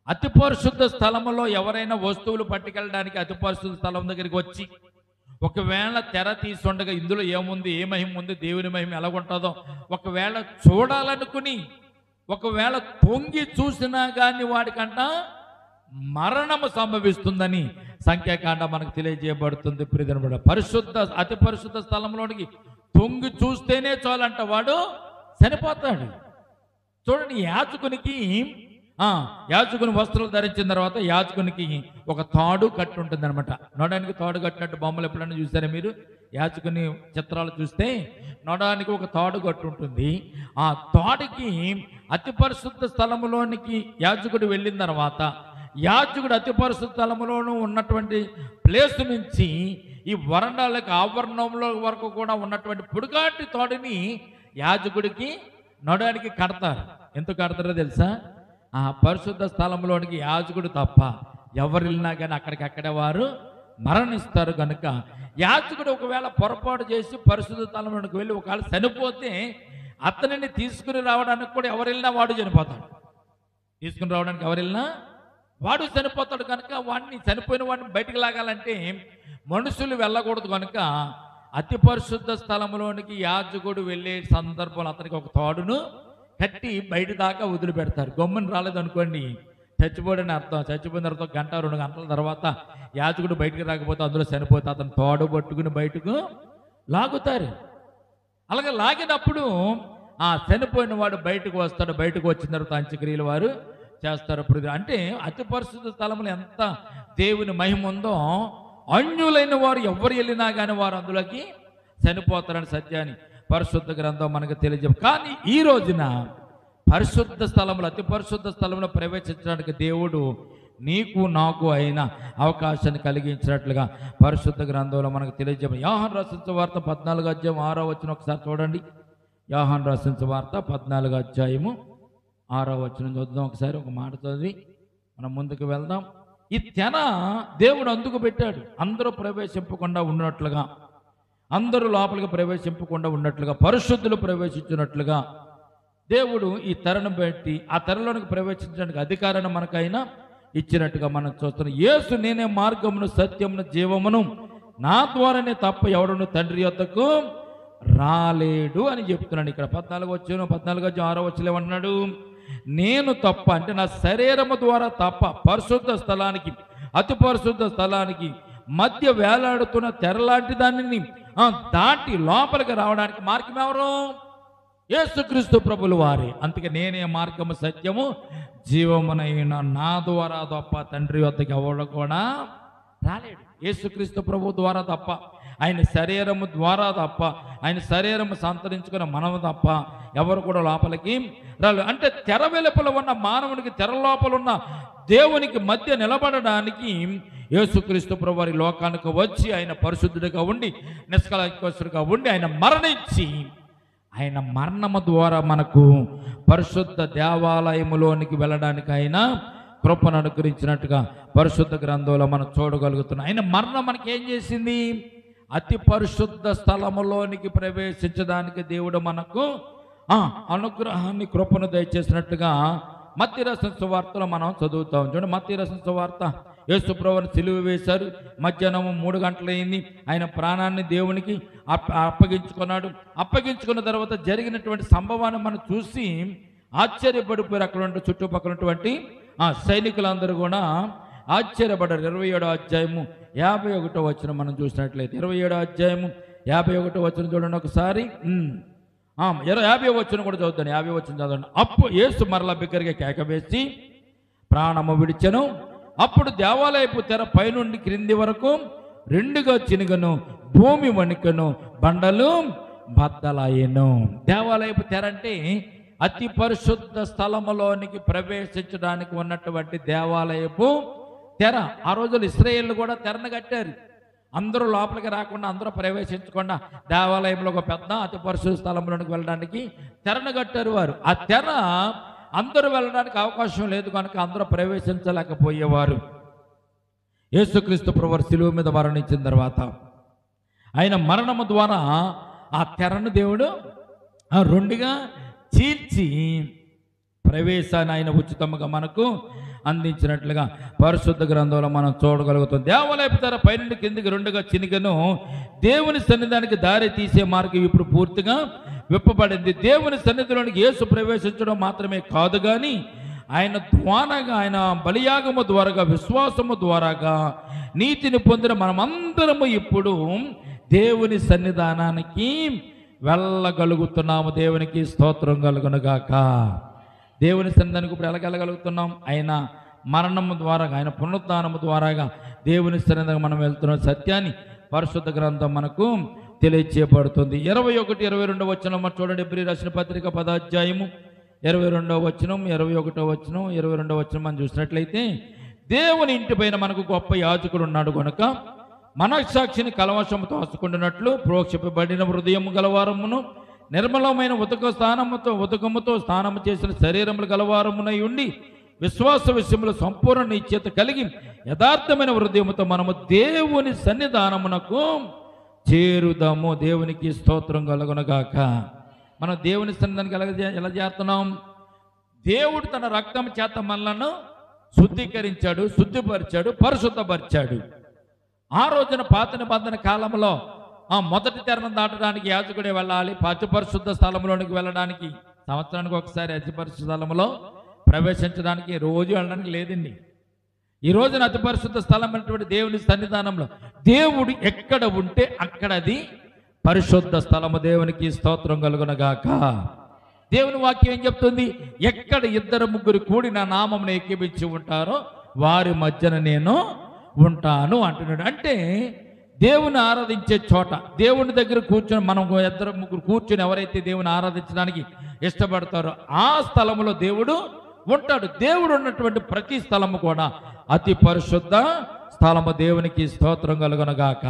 అతి పరిశుద్ధ స్థలంలో ఎవరైనా వస్తువులు పట్టుకెళ్ళడానికి అతి పరిశుద్ధ స్థలం దగ్గరికి వచ్చి ఒకవేళ తెర తీసుండగా ఇందులో ఏముంది, ఏ మహిమ ఉంది, దేవుని మహిమ ఎలాగుంటుందో ఒకవేళ చూడాలనుకుని ఒకవేళ తొంగి చూసినా కానీ వాడికంట మరణము సంభవిస్తుందని సంఖ్యాకాండ మనకు తెలియజేయబడుతుంది. ప్రియమైన పరిశుద్ధ అతి పరిశుద్ధ స్థలంలోనికి తొంగి చూస్తేనే చాలంట వాడు చనిపోతాడు. చూడండి, యాజకుని వస్త్రాలు ధరించిన తర్వాత యాజకునికి ఒక తాడు కట్టి ఉంటుంది అనమాట. నొడానికి తాడు కట్టినట్టు బొమ్మలు ఎప్పుడైనా చూసారా మీరు? యాజకుని చిత్రాలు చూస్తే నొడానికి ఒక తాడు కట్టు ఉంటుంది. ఆ తాడుకి అతి పరిశుద్ధ స్థలములోనికి యాజకుడు వెళ్ళిన తర్వాత యాజకుడు అతి పరిశుద్ధ స్థలములోనూ ఉన్నటువంటి ప్లేస్ నుంచి ఈ వరండాలకు ఆవరణంలో వరకు కూడా ఉన్నటువంటి పొడుగాటి తాడుని యాజకుడికి నొడానికి కడతారు. ఎందుకు కడతారో తెలుసా? ఆ పరిశుద్ధ స్థలంలోనికి యాజకుడు తప్ప ఎవరు వెళ్ళినా కానీ అక్కడికక్కడే వారు మరణిస్తారు. కనుక యాజకుడు ఒకవేళ పొరపాటు చేసి పరిశుద్ధ స్థలంలోనికి వెళ్ళి ఒకవేళ చనిపోతే అతనిని తీసుకుని రావడానికి కూడా ఎవరు వెళ్ళినా వాడు చనిపోతాడు. తీసుకుని రావడానికి ఎవరు వెళ్ళినా వాడు చనిపోతాడు. కనుక వాడిని చనిపోయిన వాడిని బయటికి లాగాలంటే మనుషులు వెళ్ళకూడదు. కనుక అతి పరిశుద్ధ స్థలంలోనికి యాజకుడు వెళ్ళే సందర్భంలో అతనికి ఒక తాడును కట్టి బయట దాకా వదిలిపెడతారు. గమ్ముని రాలేదనుకోండి చచ్చిపోడని అర్థం. చచ్చిపోయిన తర్వాత 1-2 గంటల తర్వాత యాజకుడు బయటికి రాకపోతే అందులో చనిపోతే అతను తాడు పట్టుకుని బయటకు లాగుతారు. అలాగే లాగినప్పుడు ఆ చనిపోయిన వాడు బయటకు వస్తాడు. బయటకు వచ్చిన తర్వాత అంత్యక్రియలు వారు చేస్తారు. అంటే అతి పరిశుద్ధ స్థలంలో ఎంత దేవుని మహిమ ఉందో అన్యులైన వారు ఎవరు వెళ్ళినా కానీ వారు అందులోకి చనిపోతారని సత్యాన్ని పరిశుద్ధ గ్రంథం మనకు తెలియజేయం. కానీ ఈ రోజున పరిశుద్ధ స్థలంలో అతి పరిశుద్ధ స్థలంలో ప్రవేశించడానికి దేవుడు నీకు నాకు అయిన అవకాశాన్ని కలిగించినట్లుగా పరిశుద్ధ గ్రంథంలో మనకు తెలియజేయం. యోహాను రాసిన సువార్త 14వ అధ్యాయం 6వ వచనం ఒకసారి చూడండి. యోహాను రాసిన సువార్త 14వ అధ్యాయము 6వ వచనం చూద్దాం. ఒకసారి ఒక మాట చదివి మనం ముందుకు వెళ్దాం. ఈ తెన దేవుడు అందుకు పెట్టాడు, అందరూ ప్రవేశింపకుండా ఉన్నట్లుగా, అందరూ లోపలికి ప్రవేశింపకుండా ఉన్నట్లుగా, పరిశుద్ధులు ప్రవేశించినట్లుగా దేవుడు ఈ తెరను పెట్టి ఆ తెరలోనికి ప్రవేశించడానికి అధికారాన్ని మనకైనా ఇచ్చినట్టుగా మనం చూస్తున్నాం. యేసు నేనే మార్గమును సత్యమును జీవమును, నా ద్వారానే తప్ప ఎవడును తండ్రి యొద్దకు రాలేడు అని చెప్తున్నాడు. ఇక్కడ 14వ అధ్యాయం 6వ ఏమన్నాడు? నేను తప్ప అంటే నా శరీరము ద్వారా తప్ప పరిశుద్ధ స్థలానికి అతి పరిశుద్ధ స్థలానికి మధ్య వేలాడుతున్న తెరలాంటి దానిని దాటి లోపలికి రావడానికి మార్గం ఎవరు? యేసుక్రీస్తు ప్రభులు వారే. అందుకే నేనే మార్గము సత్యము జీవమునైన, నా ద్వారా తప్ప తండ్రి వద్దకు ఎవరు కూడా రాలేడు. యేసుక్రీస్తు ప్రభు ద్వారా తప్ప, ఆయన శరీరము ద్వారా తప్ప, ఆయన శరీరము సంతరించుకున్న మనము తప్ప ఎవరు కూడా లోపలికి రాలేదు. అంటే తెర వెలుపల ఉన్న మానవునికి తెర లోపల ఉన్న దేవునికి మధ్య నిలబడడానికి యేసుక్రీస్తు ప్రభు వారి లోకానికి వచ్చి ఆయన పరిశుద్ధుడిగా ఉండి నిష్కళంకుడుగా ఉండి ఆయన మరణించి ఆయన మరణము ద్వారా మనకు పరిశుద్ధ దేవాలయములోనికి వెళ్ళడానికి ఆయన కృపను అనుగ్రహించినట్టుగా పరిశుద్ధ గ్రంథంలో మనం చూడగలుగుతున్నాం. ఆయన మరణం మనకి ఏం చేసింది? అతి పరిశుద్ధ స్థలములోనికి ప్రవేశించడానికి దేవుడు మనకు అనుగ్రహాన్ని కృపను దయచేసినట్టుగా మత్తయి రాసిన సువార్తలో మనం చదువుతాం. చూడండి, మత్తయి రాసిన సువార్త యేసు ప్రభువుని సిలువ వేశారు. మధ్యాహ్నం 3 గంటలైంది. ఆయన ప్రాణాన్ని దేవునికి అప్పగించుకున్నాడు. అప్పగించుకున్న తర్వాత జరిగినటువంటి సంభవాన్ని మనం చూసి ఆశ్చర్యపడిపోయారు. అక్కడ చుట్టుపక్కలటువంటి సైనికులందరూ కూడా ఆశ్చర్యపడ్డారు. 27వ అధ్యాయము 51వ వచనం మనం చూసినట్లయితే 27వ అధ్యాయము 51వ వచనం చూడండి ఒకసారి. 50వ వచనం కూడా చదువుతాను. 50వ వచనం చదవండి. అప్పుడు యేసు మరలా బిగ్గరగా కేక వేసి ప్రాణము విడిచెను. అప్పుడు దేవాలయపు తెర పైనుండి క్రింది వరకు రెండుగా చినుగను, భూమి వణికను, బండలు బద్దలాయెను. దేవాలయపు తెర అంటే అతి పరిశుద్ధ స్థలములోనికి ప్రవేశించడానికి ఉన్నటువంటి దేవాలయపు తెర. ఆ రోజులు ఇశ్రాయేలు కూడా తెరను కట్టారు. అందరూ లోపలికి రాకుండా, అందరూ ప్రవేశించకుండా దేవాలయంలో ఒక పెద్ద అతి పరిశుద్ధ స్థలంలోనికి వెళ్ళడానికి తెరను కట్టారు వారు. ఆ తెర అందరూ వెళ్ళడానికి అవకాశం లేదు కనుక అందరూ ప్రవేశించలేకపోయేవారు. యేసుక్రీస్తు ప్రభువు శిలువ మీద మరణించిన తర్వాత ఆయన మరణము ద్వారా ఆ తెరను దేవుడు రెండుగా చీల్చి ప్రవేశాన్ని ఆయన ఉచితంగా మనకు అందించినట్లుగా పరిశుద్ధ గ్రంథంలో మనం చూడగలుగుతాం. దేవాలయపు తెర పైనుండి కిందికి రెండుగా చినిగను. దేవుని సన్నిధానికి దారి తీసే మార్గం ఇప్పుడు పూర్తిగా విప్పబడింది. దేవుని సన్నిధిలోనికి యేసు ప్రవేశించడం మాత్రమే కాదు కానీ ఆయన ద్వారాగా, ఆయన బలియాగము ద్వారాగా, విశ్వాసము ద్వారాగా నీతిని పొందిన మనమందరము ఇప్పుడు దేవుని సన్నిధానానికి వెళ్ళగలుగుతున్నాము. దేవునికి స్తోత్రం కలుగునుగాక. దేవుని సన్నిధానికి ఇప్పుడు వెళ్ళగలుగుతున్నాం. ఆయన మరణము ద్వారాగా, ఆయన పునరుద్ధానము ద్వారాగా దేవుని సన్నిధానికి మనం వెళ్తున్న సత్యాన్ని పరిశుద్ధ గ్రంథం మనకు తెలియచేయబడుతుంది. 21, 22 వచనం చూడండి. ఎబ్రీ రాసిన పత్రిక 10వ అధ్యాయము 22వ వచనం, 21వ వచనం, 22వ వచనం మనం చూసినట్లయితే, దేవుని ఇంటి పైన మనకు గొప్ప యాజకుడు ఉన్నాడు కనుక మనస్సాక్షిని కలవశముతో హసుకుంటున్నట్లు ప్రోక్షింపబడిన హృదయము గలవారమును, నిర్మలమైన ఉదకముతో స్నానము చేసిన శరీరములు గలవారమునై ఉండి విశ్వాస విషయంలో సంపూర్ణ నిశ్చయత కలిగి యథార్థమైన హృదయముతో మనము దేవుని సన్నిధానమునకు చేరుదాము. దేవునికి స్తోత్రం కలుగునుగాక. మనం దేవుని సన్నిధానానికి ఎలా చేస్తున్నాం? దేవుడు తన రక్తం చేత మనలను శుద్ధీకరించాడు, శుద్ధిపరిచాడు, పరిశుద్ధపరిచాడు. ఆ రోజున పాత నిబంధన కాలంలో మొదటి తెరను దాటడానికి యాజకుడే వెళ్ళాలి. అతి పరిశుద్ధ స్థలంలోనికి వెళ్ళడానికి సంవత్సరానికి ఒకసారి అతి పరిశుద్ధ స్థలంలో ప్రవేశించడానికి రోజు వెళ్ళడానికి లేదండి. ఈ రోజున అతి పరిశుద్ధ స్థలం అనేటువంటి దేవుని సన్నిధానంలో దేవుడు ఎక్కడ ఉంటే అక్కడ అది పరిశుద్ధ స్థలము. దేవునికి స్తోత్రం కలుగునగాక. దేవుని వాక్యం ఏం చెప్తుంది? ఎక్కడ 2-3 కూడి నా నామమును ఏకీభించి ఉంటారో వారి మధ్యన నేను ఉంటాను అంటున్నాడు. అంటే దేవుని ఆరాధించే చోట, దేవుని దగ్గర కూర్చొని మనం 2-3 కూర్చొని ఎవరైతే దేవుని ఆరాధించడానికి ఇష్టపడతారో ఆ స్థలంలో దేవుడు ఉంటాడు. దేవుడు ఉన్నటువంటి ప్రతి స్థలము కూడా అతి పరిశుద్ధ స్థలము. దేవునికి స్తోత్రం కలుగునగాక.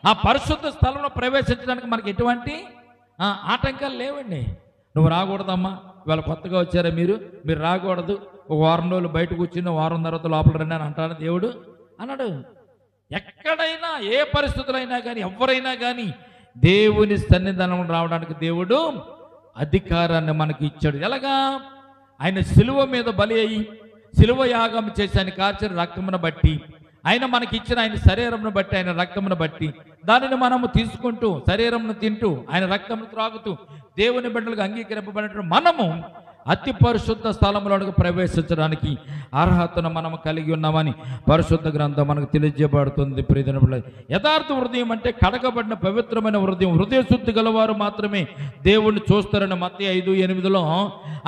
ఆ పరిశుద్ధ స్థలంలో ప్రవేశించడానికి మనకి ఎటువంటి ఆటంకాలు లేవండి. నువ్వు రాకూడదమ్మా, ఇవాళ కొత్తగా వచ్చారా మీరు రాకూడదు, ఒక వారం రోజులు బయట కూర్చుని వారం తర్వాత లోపల రండి అని అంటాడు దేవుడు అన్నాడు. ఎక్కడైనా ఏ పరిస్థితులైనా కానీ ఎవరైనా కానీ దేవుని సన్నిధానం రావడానికి దేవుడు అధికారాన్ని మనకి ఇచ్చాడు. ఎలాగా? ఆయన శిలువ మీద బలి అయ్యి శిలువ యాగం చేసి ఆయన కార్చిన రక్తమును బట్టి, ఆయన మనకి ఇచ్చిన ఆయన శరీరమును బట్టి, ఆయన రక్తమును బట్టి దానిని మనము తీసుకుంటూ శరీరమును తింటూ ఆయన రక్తమును త్రాగుతూ దేవుని బిడ్డలకు అంగీకరింపబడినటువంటి మనము అతి పరిశుద్ధ స్థలంలోనికి ప్రవేశించడానికి అర్హతను మనము కలిగి ఉన్నామని పరిశుద్ధ గ్రంథం మనకు తెలియజేయబడుతుంది. ప్రియమైన బిడ్డలారా, యథార్థ హృదయం అంటే కడగబడిన పవిత్రమైన హృదయం. హృదయ శుద్ధి గలవారు మాత్రమే దేవుణ్ణి చూస్తారని మత్తయి 5:8లో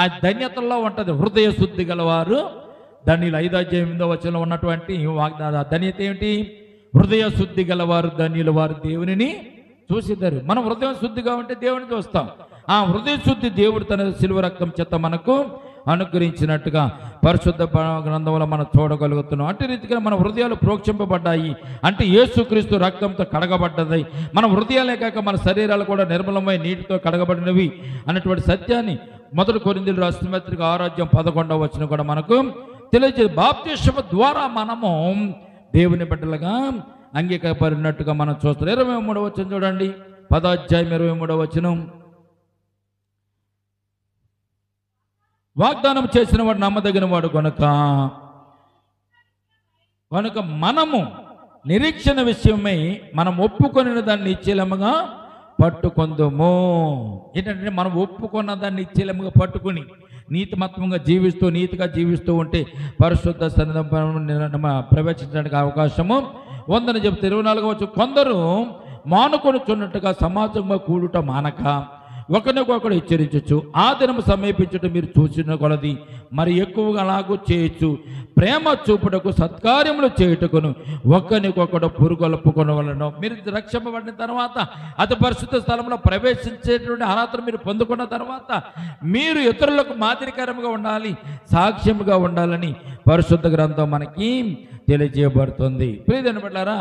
ఆ ధన్యతల్లో ఉంటుంది. హృదయ శుద్ధి గలవారు ధన్యులు. 5:8 వచనంలో ఉన్నటువంటి ధన్యత ఏమిటి? హృదయ శుద్ధి గలవారు ధన్యులు, వారు దేవునిని చూసిద్దరు. మనం హృదయం శుద్ధిగా ఉంటే దేవుని చూస్తాం. ఆ హృదయ శుద్ధి దేవుడు తన శిలువ రక్తం చేత మనకు అనుగ్రహించినట్టుగా పరిశుద్ధ గ్రంథంలో మనం చూడగలుగుతున్నాం. అట్టి రీతిగా మన హృదయాలు ప్రోక్షింపబడ్డాయి అంటే యేసుక్రీస్తు రక్తంతో కడగబడ్డది. మన హృదయాలే కాక మన శరీరాలు కూడా నిర్మలమై నీటితో కడగబడినవి అన్నటువంటి సత్యాన్ని 1 కొరింథీయులకు రాసిన పత్రిక 6:11 వచనం కూడా మనకు తెలియజేది. బాప్తిస్మము ద్వారా మనము దేవుని బిడ్డలుగా అంగీకరించినట్టుగా మనం చూస్తాం. 23వ వచనం చూడండి. 10వ అధ్యాయం 23వ వచనం. వాగ్దానం చేసిన వాడు నమ్మదగిన వాడు కనుక మనము నిరీక్షణ విషయమై మనం ఒప్పుకొనిన దాన్ని నిశ్చలముగా పట్టుకొందుము. ఏంటంటే మనం ఒప్పుకున్న దాన్ని నిశ్చలముగా పట్టుకుని నీతిమత్వంగా జీవిస్తూ నీతిగా జీవిస్తూ ఉంటే పరిశుద్ధ సన్నిధానం ప్రవేశించడానికి అవకాశము ఉందని చెప్తే 24వ వచనం. కొందరు మానుకొనుచున్నట్టుగా సమాజంగా కూడుట మానక ఒకరికొకడు హెచ్చరించచ్చు. ఆ దినము సమీపించటం మీరు చూసిన కొలది మరి ఎక్కువగా అలాగూ చేయొచ్చు. ప్రేమ చూపుటకు సత్కార్యములు చేయుటకును ఒకరికొకడు పురుగొల్పుకొన వలన. మీరు రక్షింపబడిన తర్వాత అతి పరిశుద్ధ స్థలంలో ప్రవేశించేటువంటి అర్హతను మీరు పొందుకున్న తర్వాత మీరు ఇతరులకు మాదిరికరంగా ఉండాలి, సాక్ష్యముగా ఉండాలని పరిశుద్ధ గ్రంథం మనకి తెలియజేయబడుతుంది. ప్రియమైన బిడ్డలారా,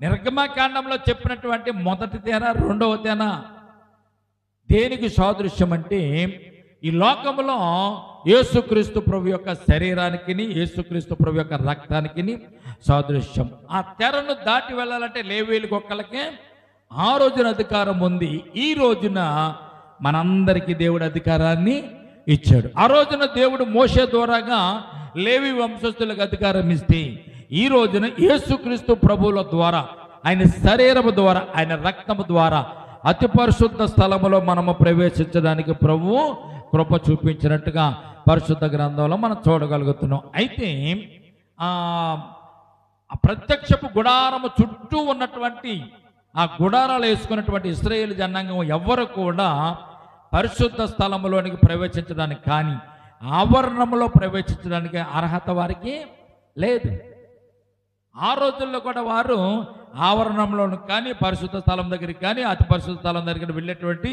నిర్గమకాండంలో చెప్పినటువంటి మొదటి తేన రెండవ తేన దేనికి సాదృశ్యం అంటే ఈ లోకంలో యేసుక్రీస్తు ప్రభు యొక్క శరీరానికి, యేసుక్రీస్తు ప్రభు యొక్క రక్తానికి సాదృశ్యం. ఆ తెరను దాటి వెళ్ళాలంటే లేవీయులకు ఒక్కళ్ళకే ఆ రోజున అధికారం ఉంది. ఈ రోజున మనందరికీ దేవుడు అధికారాన్ని ఇచ్చాడు. ఆ రోజున దేవుడు మోషే ద్వారాగా లేవి వంశస్థులకు అధికారం ఇస్తే ఈ రోజున యేసుక్రీస్తు ప్రభువుల ద్వారా, ఆయన శరీరము ద్వారా, ఆయన రక్తము ద్వారా అతి పరిశుద్ధ స్థలములో మనము ప్రవేశించడానికి ప్రభువు కృప చూపించినట్టుగా పరిశుద్ధ గ్రంథంలో మనం చూడగలుగుతున్నాం. అయితే ఆ ప్రత్యక్షపు గుడారము చుట్టూ ఉన్నటువంటి ఆ గుడారాలు వేసుకున్నటువంటి ఇశ్రాయేలు జనాంగం ఎవ్వరు కూడా పరిశుద్ధ స్థలములోనికి ప్రవేశించడానికి కానీ ఆవరణంలో ప్రవేశించడానికి అర్హత వారికి లేదు. ఆ రోజుల్లో కూడా వారు ఆవరణంలో కానీ పరిశుద్ధ స్థలం దగ్గరికి కానీ అతి పరిశుద్ధ స్థలం దగ్గరికి వెళ్ళేటువంటి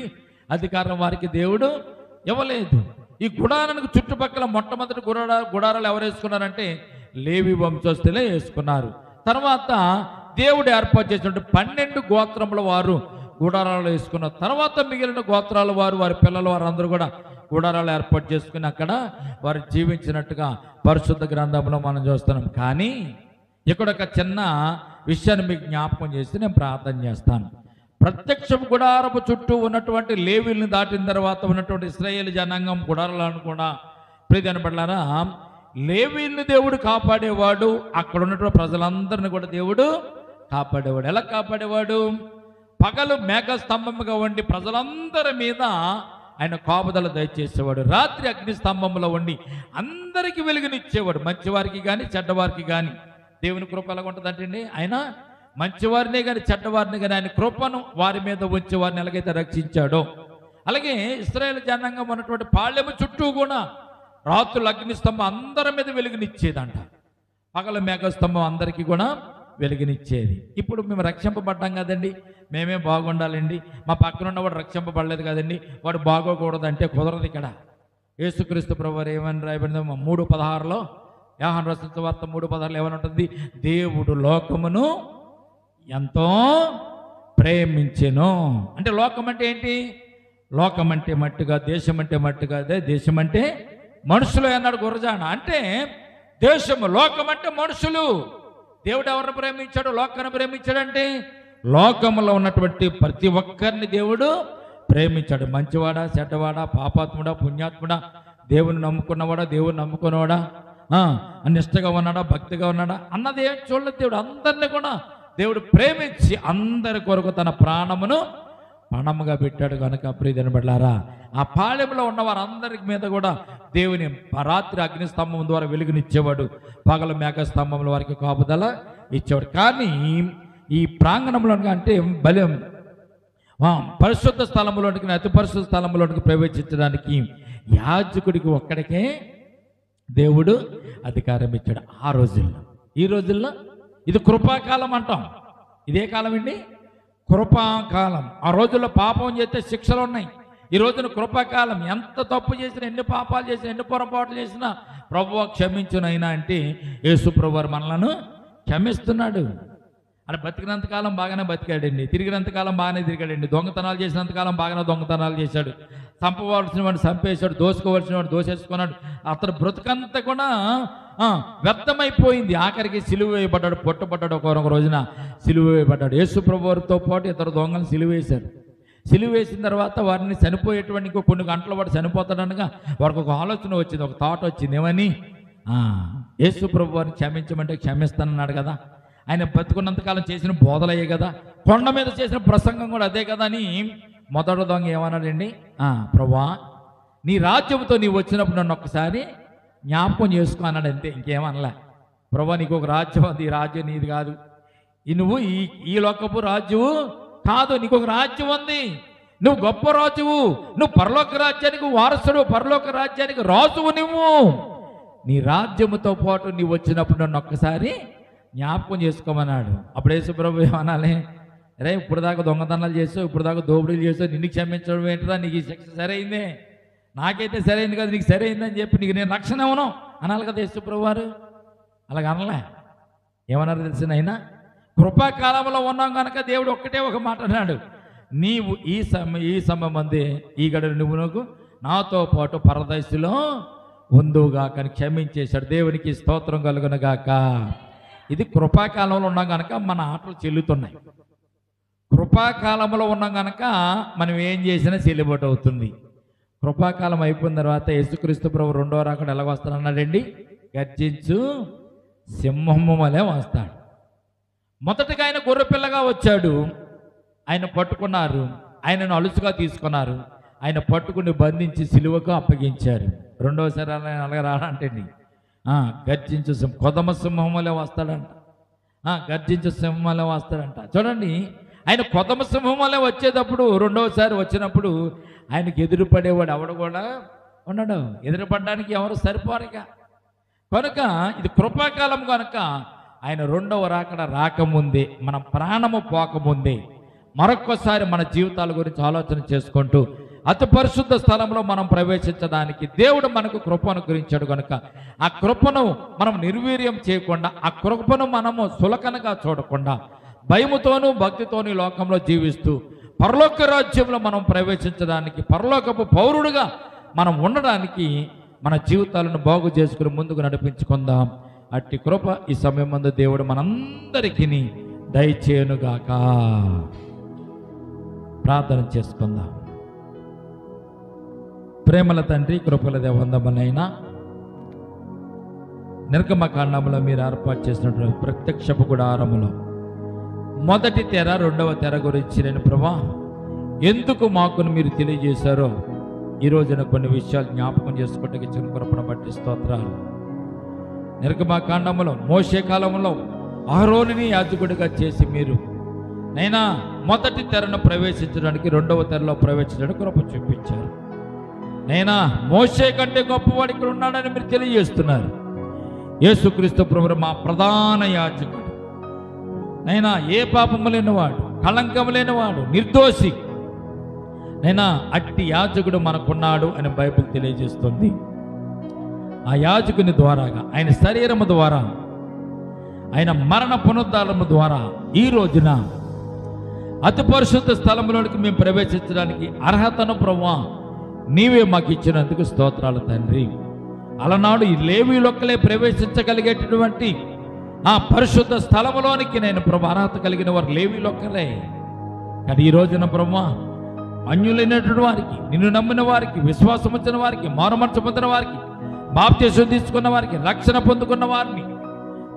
అధికారం వారికి దేవుడు ఇవ్వలేదు. ఈ గుడారానికి చుట్టుపక్కల మొట్టమొదటి గుడారాలు ఎవరు వేసుకున్నారంటే లేవి వంశస్థులే వేసుకున్నారు. తర్వాత దేవుడు ఏర్పాటు చేసినటువంటి 12 గోత్రముల వారు గుడారాలు వేసుకున్న తర్వాత మిగిలిన గోత్రాల వారు, వారి పిల్లలు, వారందరూ కూడా గుడారాలు ఏర్పాటు చేసుకుని అక్కడ వారు జీవించినట్టుగా పరిశుద్ధ గ్రంథంలో మనం చూస్తున్నాం. కానీ ఇక్కడ ఒక చిన్న విషయాన్ని మీకు జ్ఞాపకం చేసి నేను ప్రార్థన చేస్తాను. ప్రత్యక్ష గుడారపు చుట్టూ ఉన్నటువంటి లేవీల్ని దాటిన తర్వాత ఉన్నటువంటి ఇశ్రాయేలు జనాంగం గుడారాలను కూడా ప్రియమైన బిడ్డలారా, లేవీల్ని దేవుడు కాపాడేవాడు, అక్కడ ఉన్నటువంటి ప్రజలందరినీ కూడా దేవుడు కాపాడేవాడు. ఎలా కాపాడేవాడు? పగలు మేఘస్తంభముగా ఉండి ప్రజలందరి మీద ఆయన కాపుదల దయచేసేవాడు. రాత్రి అగ్ని స్తంభంలో ఉండి అందరికీ వెలుగునిచ్చేవాడు, మంచివారికి కానీ చెడ్డవారికి కానీ. దేవుని కృప ఎలా ఉంటుందంటే ఆయన మంచివారినే కానీ చెడ్డవారిని కానీ ఆయన కృపను వారి మీద ఉంచి వారిని ఎలాగైతే రక్షించాడో, అలాగే ఇశ్రాయేలు జనాంగం ఉన్నటువంటి పాళ్యము చుట్టూ కూడా రాత్రులు అగ్ని స్తంభం అందరి మీద వెలుగునిచ్చేదంట, పగల మేఘస్తంభం అందరికీ కూడా వెలుగునిచ్చేది. ఇప్పుడు మేము రక్షింపబడ్డాం కదండి, మేమే బాగుండాలండి, మా పక్కన ఉన్నవాడు రక్షింపబడలేదు కదండి, వాడు బాగోకూడదు అంటే కుదరదు. ఇక్కడ యేసుక్రీస్తు ప్రభువారు ఏమని రాయబడిందో 3:16లో, యోహాను రాసిన సువార్త 3:16 ఏమని ఉంటుంది? దేవుడు లోకమును ఎంతో ప్రేమించెను. అంటే లోకం అంటే ఏంటి? లోకం అంటే మట్టుగా, దేశం అంటే మట్టుగా, అదే దేశం అంటే మనుషులు అన్నాడు గురజాన. అంటే దేశము, లోకం అంటే మనుషులు. దేవుడు ఎవరిని ప్రేమించాడు? లోకాన్ని ప్రేమించాడంటే లోకంలో ఉన్నటువంటి ప్రతి ఒక్కరిని దేవుడు ప్రేమించాడు. మంచివాడా, చెడ్డవాడా, పాపాత్ముడా, పుణ్యాత్ముడా, దేవుని నమ్ముకున్నవాడా, దేవుని నమ్ముకున్నవాడా, నిష్టగా ఉన్నాడా, భక్తిగా ఉన్నాడా అన్నది ఏం చూడలేదు. దేవుడు అందరినీ కూడా దేవుడు ప్రేమించి అందరి కొరకు తన ప్రాణమును పణముగా పెట్టాడు. కనుక ప్రియమైన బిడ్డలారా, ఆ పాళెంలో ఉన్న వారందరి మీద కూడా దేవుని రాత్రి అగ్ని స్తంభం ద్వారా వెలుగునిచ్చేవాడు, పగల మేఘ స్తంభంలో వారికి కాపుదల ఇచ్చేవాడు. కానీ ఈ ప్రాంగణంలో అంటే బలం పరిశుద్ధ స్థలంలోనికి, అతి పరిశుద్ధ స్థలంలోనికి ప్రవేశించడానికి యాజకుడికి ఒక్కడికే దేవుడు అధికారం ఇచ్చాడు ఆ రోజుల్లో. ఈ రోజుల్లో ఇది కృపాకాలం అంటాం. ఇదే కాలం అండి, కృపాకాలం. ఆ రోజుల్లో పాపం చేస్తే శిక్షలు ఉన్నాయి. ఈ రోజున కృపాకాలం. ఎంత తప్పు చేసినా, ఎన్ని పాపాలు చేసినా, ఎన్ని పొరపాట్లు చేసినా ప్రభువు క్షమించునైనా అంటే యేసు ప్రభువారు మనలను క్షమిస్తున్నాడు. అని బతికినంతకాలం బాగానే బతికాడండి, తిరిగినంతకాలం బాగానే తిరిగాడండి, దొంగతనాలు చేసినంతకాలం బాగానే దొంగతనాలు చేశాడు, చంపవలసిన వాడిని చంపేశాడు, దోసుకోవలసిన వాడిని దోసేసుకున్నాడు. అతను బ్రతుకంతా కూడా వ్యర్థమైపోయింది. ఆఖరికి సిలువ వేయబడ్డాడు, పొట్టబడ్డాడు. ఒక రోజున సిలువ వేయబడ్డాడు. యేసు ప్రభువారితో పాటు ఇతర దొంగలను సిలువ వేశారు. సిలువ వేసిన తర్వాత వారిని చనిపోయేటువంటి ఇంకో కొన్ని గంటల వాడు చనిపోతాడనగా వారికి ఒక ఆలోచన వచ్చింది, ఒక థాట్ వచ్చింది. ఏమని? యేసు ప్రభువారిని క్షమించమంటే క్షమిస్తానన్నాడు కదా, ఆయన బతుకున్నంతకాలం చేసిన బోధలయ్యే కదా, కొండ మీద చేసిన ప్రసంగం కూడా అదే కదా అని మొదటి దొంగ ఏమన్నాడండి? ప్రభువా, నీ రాజ్యంతో నీవు వచ్చినప్పుడు నన్ను ఒక్కసారి జ్ఞాపకం చేసుకో అన్నాడు. అంతే, ఇంకేమనలే. ప్రభువా, నీకు ఒక రాజ్యం ఉంది, ఈ రాజ్యం నీది కాదు, నువ్వు ఈ లోకపు రాజ్యము కాదు, నీకు ఒక రాజ్యం ఉంది, నువ్వు గొప్ప రాజువు, నువ్వు పరలోక రాజ్యానికి వారసుడు, పరలోక రాజ్యానికి రాజువు నువ్వు. నీ రాజ్యముతో పాటు నీవు వచ్చినప్పుడు నన్ను ఒక్కసారి జ్ఞాపకం చేసుకోమన్నాడు. అప్పుడు యేసుప్రభు ఏమనాలి? రే, ఇప్పుడు దాకా దొంగతనాలు చేసావు, ఇప్పుడు దాకా దోపిడీలు చేసావు, నిన్ను క్షమించడం ఏంటరా, నీకు ఈ శిక్ష సరైందే, నాకైతే సరైంది కదా, నీకు సరైందని చెప్పి నీకు నేను రక్షణ ఇవ్వను అనాలి కదా యేసుప్రభు వారు. అలాగ అనలే. ఏమన్నారు తెలిసిన అయినా కృపాకాలంలో ఉన్నాం కనుక దేవుడు ఒక్కటే ఒక మాట అన్నాడు, నీవు ఈ సమయం అందే ఈ గడువు నువ్వు నాతో పాటు పరదేశంలో ఉందువుగాక అని క్షమించేశాడు. దేవునికి స్తోత్రం కలుగునుగాక. ఇది కృపాకాలంలో ఉన్నాం కనుక మన ఆటలు చెల్లుతున్నాయి. కృపాకాలంలో ఉన్నాం కనుక మనం ఏం చేసినా చెల్లుబాటు అవుతుంది. కృపాకాలం అయిపోయిన తర్వాత యేసుక్రీస్తు ప్రభు రెండో రాకడ ఎలాగ వస్తానన్నాడండి? గర్జించు సింహము వలె వస్తాడు. మొదటగా ఆయన గొర్రెపిల్లగా వచ్చాడు. ఆయన పట్టుకున్నారు, ఆయనను అలుసుగా తీసుకున్నారు, ఆయన పట్టుకుని బంధించి సిలువకు అప్పగించారు. రెండవసారి ఆయన అలాగే రాడంటండి. గర్జించు కొదమ సింహం వలె వస్తాడంట. గర్జించు సింహం వలె వస్తాడంట. చూడండి, ఆయన కొదమ సింహం వలె వచ్చేటప్పుడు, రెండవసారి వచ్చినప్పుడు ఆయనకి ఎదురుపడేవాడు ఎవడు కూడా ఉండడు. ఎదురుపడడానికి ఎవరు సరిపోరుగా. కనుక ఇది కృపాకాలం కనుక ఆయన రెండవ రాకడ రాకముందే, మన ప్రాణము పోకముందే మరొక్కసారి మన జీవితాల గురించి ఆలోచన చేసుకుంటూ అతి పరిశుద్ధ స్థలంలో మనం ప్రవేశించడానికి దేవుడు మనకు కృప అనుగ్రహించాడు. కనుక ఆ కృపను మనం నిర్వీర్యం చేయకుండా, ఆ కృపను మనము సులకనగా చూడకుండా భయముతోనూ భక్తితోనూ ఈ లోకంలో జీవిస్తూ పరలోక రాజ్యంలో మనం ప్రవేశించడానికి, పరలోకపు పౌరుడుగా మనం ఉండడానికి మన జీవితాలను బాగు చేసుకుని ముందుకు నడిపించుకుందాం. అట్టి కృప ఈ సమయం ముందు దేవుడు మనందరికీ దయచేయునుగాక. ప్రార్థన చేసుకుందాం. ప్రేమల తండ్రి, కృపల దేవందములైనా నిర్గమకాండంలో మీరు ఏర్పాటు చేసినటువంటి ప్రత్యక్షపు గుడారములో మొదటి తెర, రెండవ తెర గురించి నేను ప్రభా ఎందుకు మాకును మీరు తెలియజేశారో ఈ రోజున కొన్ని విషయాలు జ్ఞాపకం చేసుకుంటే ఇచ్చిన కృపను బట్టి స్తోత్రాలు. నిర్గమకాండంలో మోషే కాలంలో అహరోనుని యాజకుడిగా చేసి మీరు నైనా మొదటి తెరను ప్రవేశించడానికి, రెండవ తెరలో ప్రవేశించడానికి కృప చూపించారు. నైనా మోషే కంటే గొప్పవాడు ఇక్కడ ఉన్నాడని మీరు తెలియజేస్తున్నారు. యేసుక్రీస్తు ప్రభువు మా ప్రధాన యాజకుడు, నైనా ఏ పాపము లేనివాడు, కళంకము లేనివాడు, నిర్దోషి, నైనా అట్టి యాజకుడు మనకున్నాడు అని బైబిల్ తెలియజేస్తుంది. ఆ యాజకుని ద్వారాగా, ఆయన శరీరము ద్వారా, ఆయన మరణ పునరుద్ధానము ద్వారా ఈ రోజున అతి పరిశుద్ధ స్థలంలోనికి మేము ప్రవేశించడానికి అర్హతను ప్రభువా నీవే మాకు ఇచ్చినందుకు స్తోత్రాలు తండ్రి. అలనాడు ఈ లేవీలొక్కలే ప్రవేశించగలిగేటటువంటి ఆ పరిశుద్ధ స్థలంలోనికి నేను ప్రభు అర్హత కలిగిన వారు లేవీలొక్కలే. కానీ ఈ రోజున ప్రభువా అన్యులైనటువంటి వారికి, నిన్ను నమ్మిన వారికి, విశ్వాసం వచ్చిన వారికి, మారుమనసు పొందిన వారికి, బాప్తిసం తీసుకున్న వారికి, రక్షణ పొందుకున్న వారిని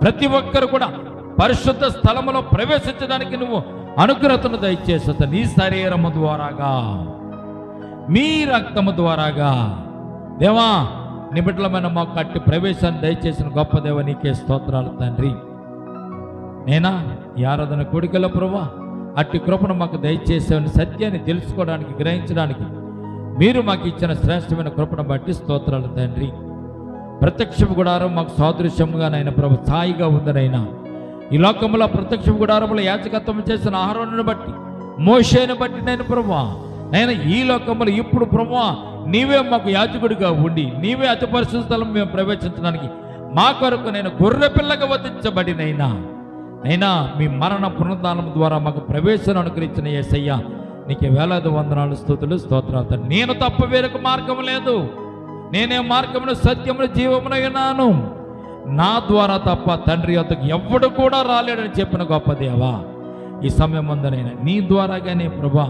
ప్రతి ఒక్కరు కూడా పరిశుద్ధ స్థలములో ప్రవేశించడానికి నువ్వు అనుగ్రహతను దయచేస్తా. నీ శరీరము ద్వారాగా, మీ రక్తము ద్వారాగా దేవా నిబిడలమైన మాకు అట్టి ప్రవేశాన్ని దయచేసిన గొప్ప దేవ నీకే స్తోత్రాలు తండ్రి. నేనా ఈ ఆరాధన కోడికల ప్రభువా అట్టి కృపను మాకు దయచేసేవని సత్యాన్ని తెలుసుకోవడానికి, గ్రహించడానికి మీరు మాకు ఇచ్చిన శ్రేష్టమైన కృపను బట్టి స్తోత్రాలు తండ్రి. ప్రత్యక్షపు గుడారం మాకు సాదృశ్యముగా నైనా ప్రభు ఛాయిగా ఉందనైనా ఈ లోకంలో ప్రత్యక్షపు గుడారంలో యాజకత్వం చేసిన అహరోనును బట్టి, మోషేను బట్టి నేను ప్రభువా నేను ఈ లోకంలో ఇప్పుడు ప్రభువా నీవే మాకు యాజకుడిగా ఉండి, నీవే అతి పరిశుద్ధ స్థలం మేము ప్రవేశించడానికి మా కొరకు నేను గొర్రె పిల్లగా వధించబడినైనా నైనా మీ మరణ పునరుద్ధానం ద్వారా మాకు ప్రవేశం అనుగ్రహించిన యేసయ్య నీకు వేలాది వందనాలు, స్తుతులు, స్తోత్రాలు. నేను తప్ప వేరొక మార్గం లేదు, నేనే మార్గమును, సత్యమును, జీవమును ఉన్నాను, నా ద్వారా తప్ప తండ్రి యొద్దకు ఎవ్వడు కూడా రాలేడని చెప్పిన గొప్ప దేవా ఈ సమయం ముందనైనా నీ ద్వారాగానే ప్రభా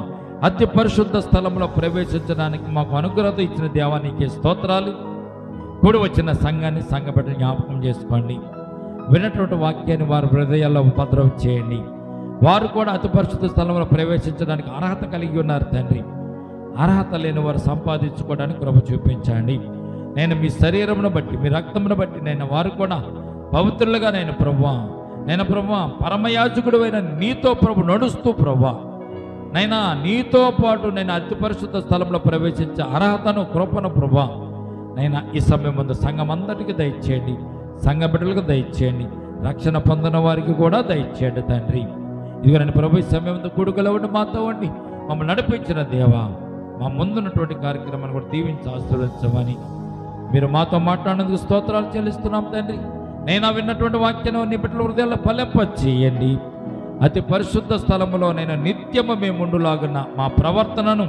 అతి పరిశుద్ధ స్థలంలో ప్రవేశించడానికి మాకు అనుగ్రహత ఇచ్చిన దేవా నీకే స్తోత్రాలు. కూడి వచ్చిన సంఘాన్ని, సంఘ బిడ్డని జ్ఞాపకం చేసుకోండి. విన్నటువంటి వాక్యాన్ని వారి హృదయాల్లో ఉపద్రవం చేయండి. వారు కూడా అతి పరిశుద్ధ స్థలంలో ప్రవేశించడానికి అర్హత కలిగి ఉన్నారు తండ్రి. అర్హత లేని వారు సంపాదించుకోవడానికి కృప చూపించండి. నేను మీ శరీరమును బట్టి, మీ రక్తమును బట్టి నేను వారు కూడా పవిత్రులుగా నేను ప్రభువా పరమయాజకుడు అయిన నీతో ప్రభు నడుస్తూ ప్రభువా నైనా నీతో పాటు నేను అతి పరిశుద్ధ స్థలంలో ప్రవేశించే అర్హతను కృపను ప్రభా నైనా ఈ సమయం ముందు సంఘం అందరికీ దయచేయండి, సంఘ బిడ్డలకు దయచేయండి, రక్షణ పొందిన వారికి కూడా దయచేయండి తండ్రి. ఇదిగో నేను ప్రభు ఈ సమయం ముందు కూడుకలో ఉండి మాతో ఉండి మమ్మల్ని నడిపించిన దేవా, మా ముందున్నటువంటి కార్యక్రమాన్ని కూడా దీవించి ఆశీర్వదించమని మీరు మాతో మాట్లాడినందుకు స్తోత్రాలు చెల్లిస్తున్నాం తండ్రి. నేను విన్నటువంటి వాక్యం నీ బిడ్డల హృదయాల్లో ఫలింపచేయండి. అతి పరిశుద్ధ స్థలములో నేను నిత్యము మేముండులాగున్న మా ప్రవర్తనను,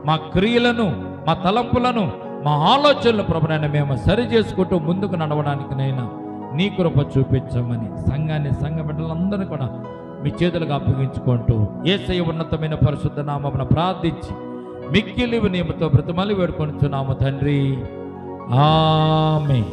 మా క్రియలను, మా తలంపులను, మా ఆలోచనలు ప్రభునైనా మేము సరి చేసుకుంటూ ముందుకు నడవడానికి నైనా నీ కృప చూపించమని సంఘాన్ని, సంఘ బిడ్డలందరినీ కూడా మీ చేతులకు అప్పగించుకుంటూ యేసయ్య ఉన్నతమైన పరిశుద్ధ నామమున ప్రార్థించి మిక్కిలి వినయముతో బ్రతిమాలి వేడుకొనుచున్నాము తండ్రి. ఆమేన్.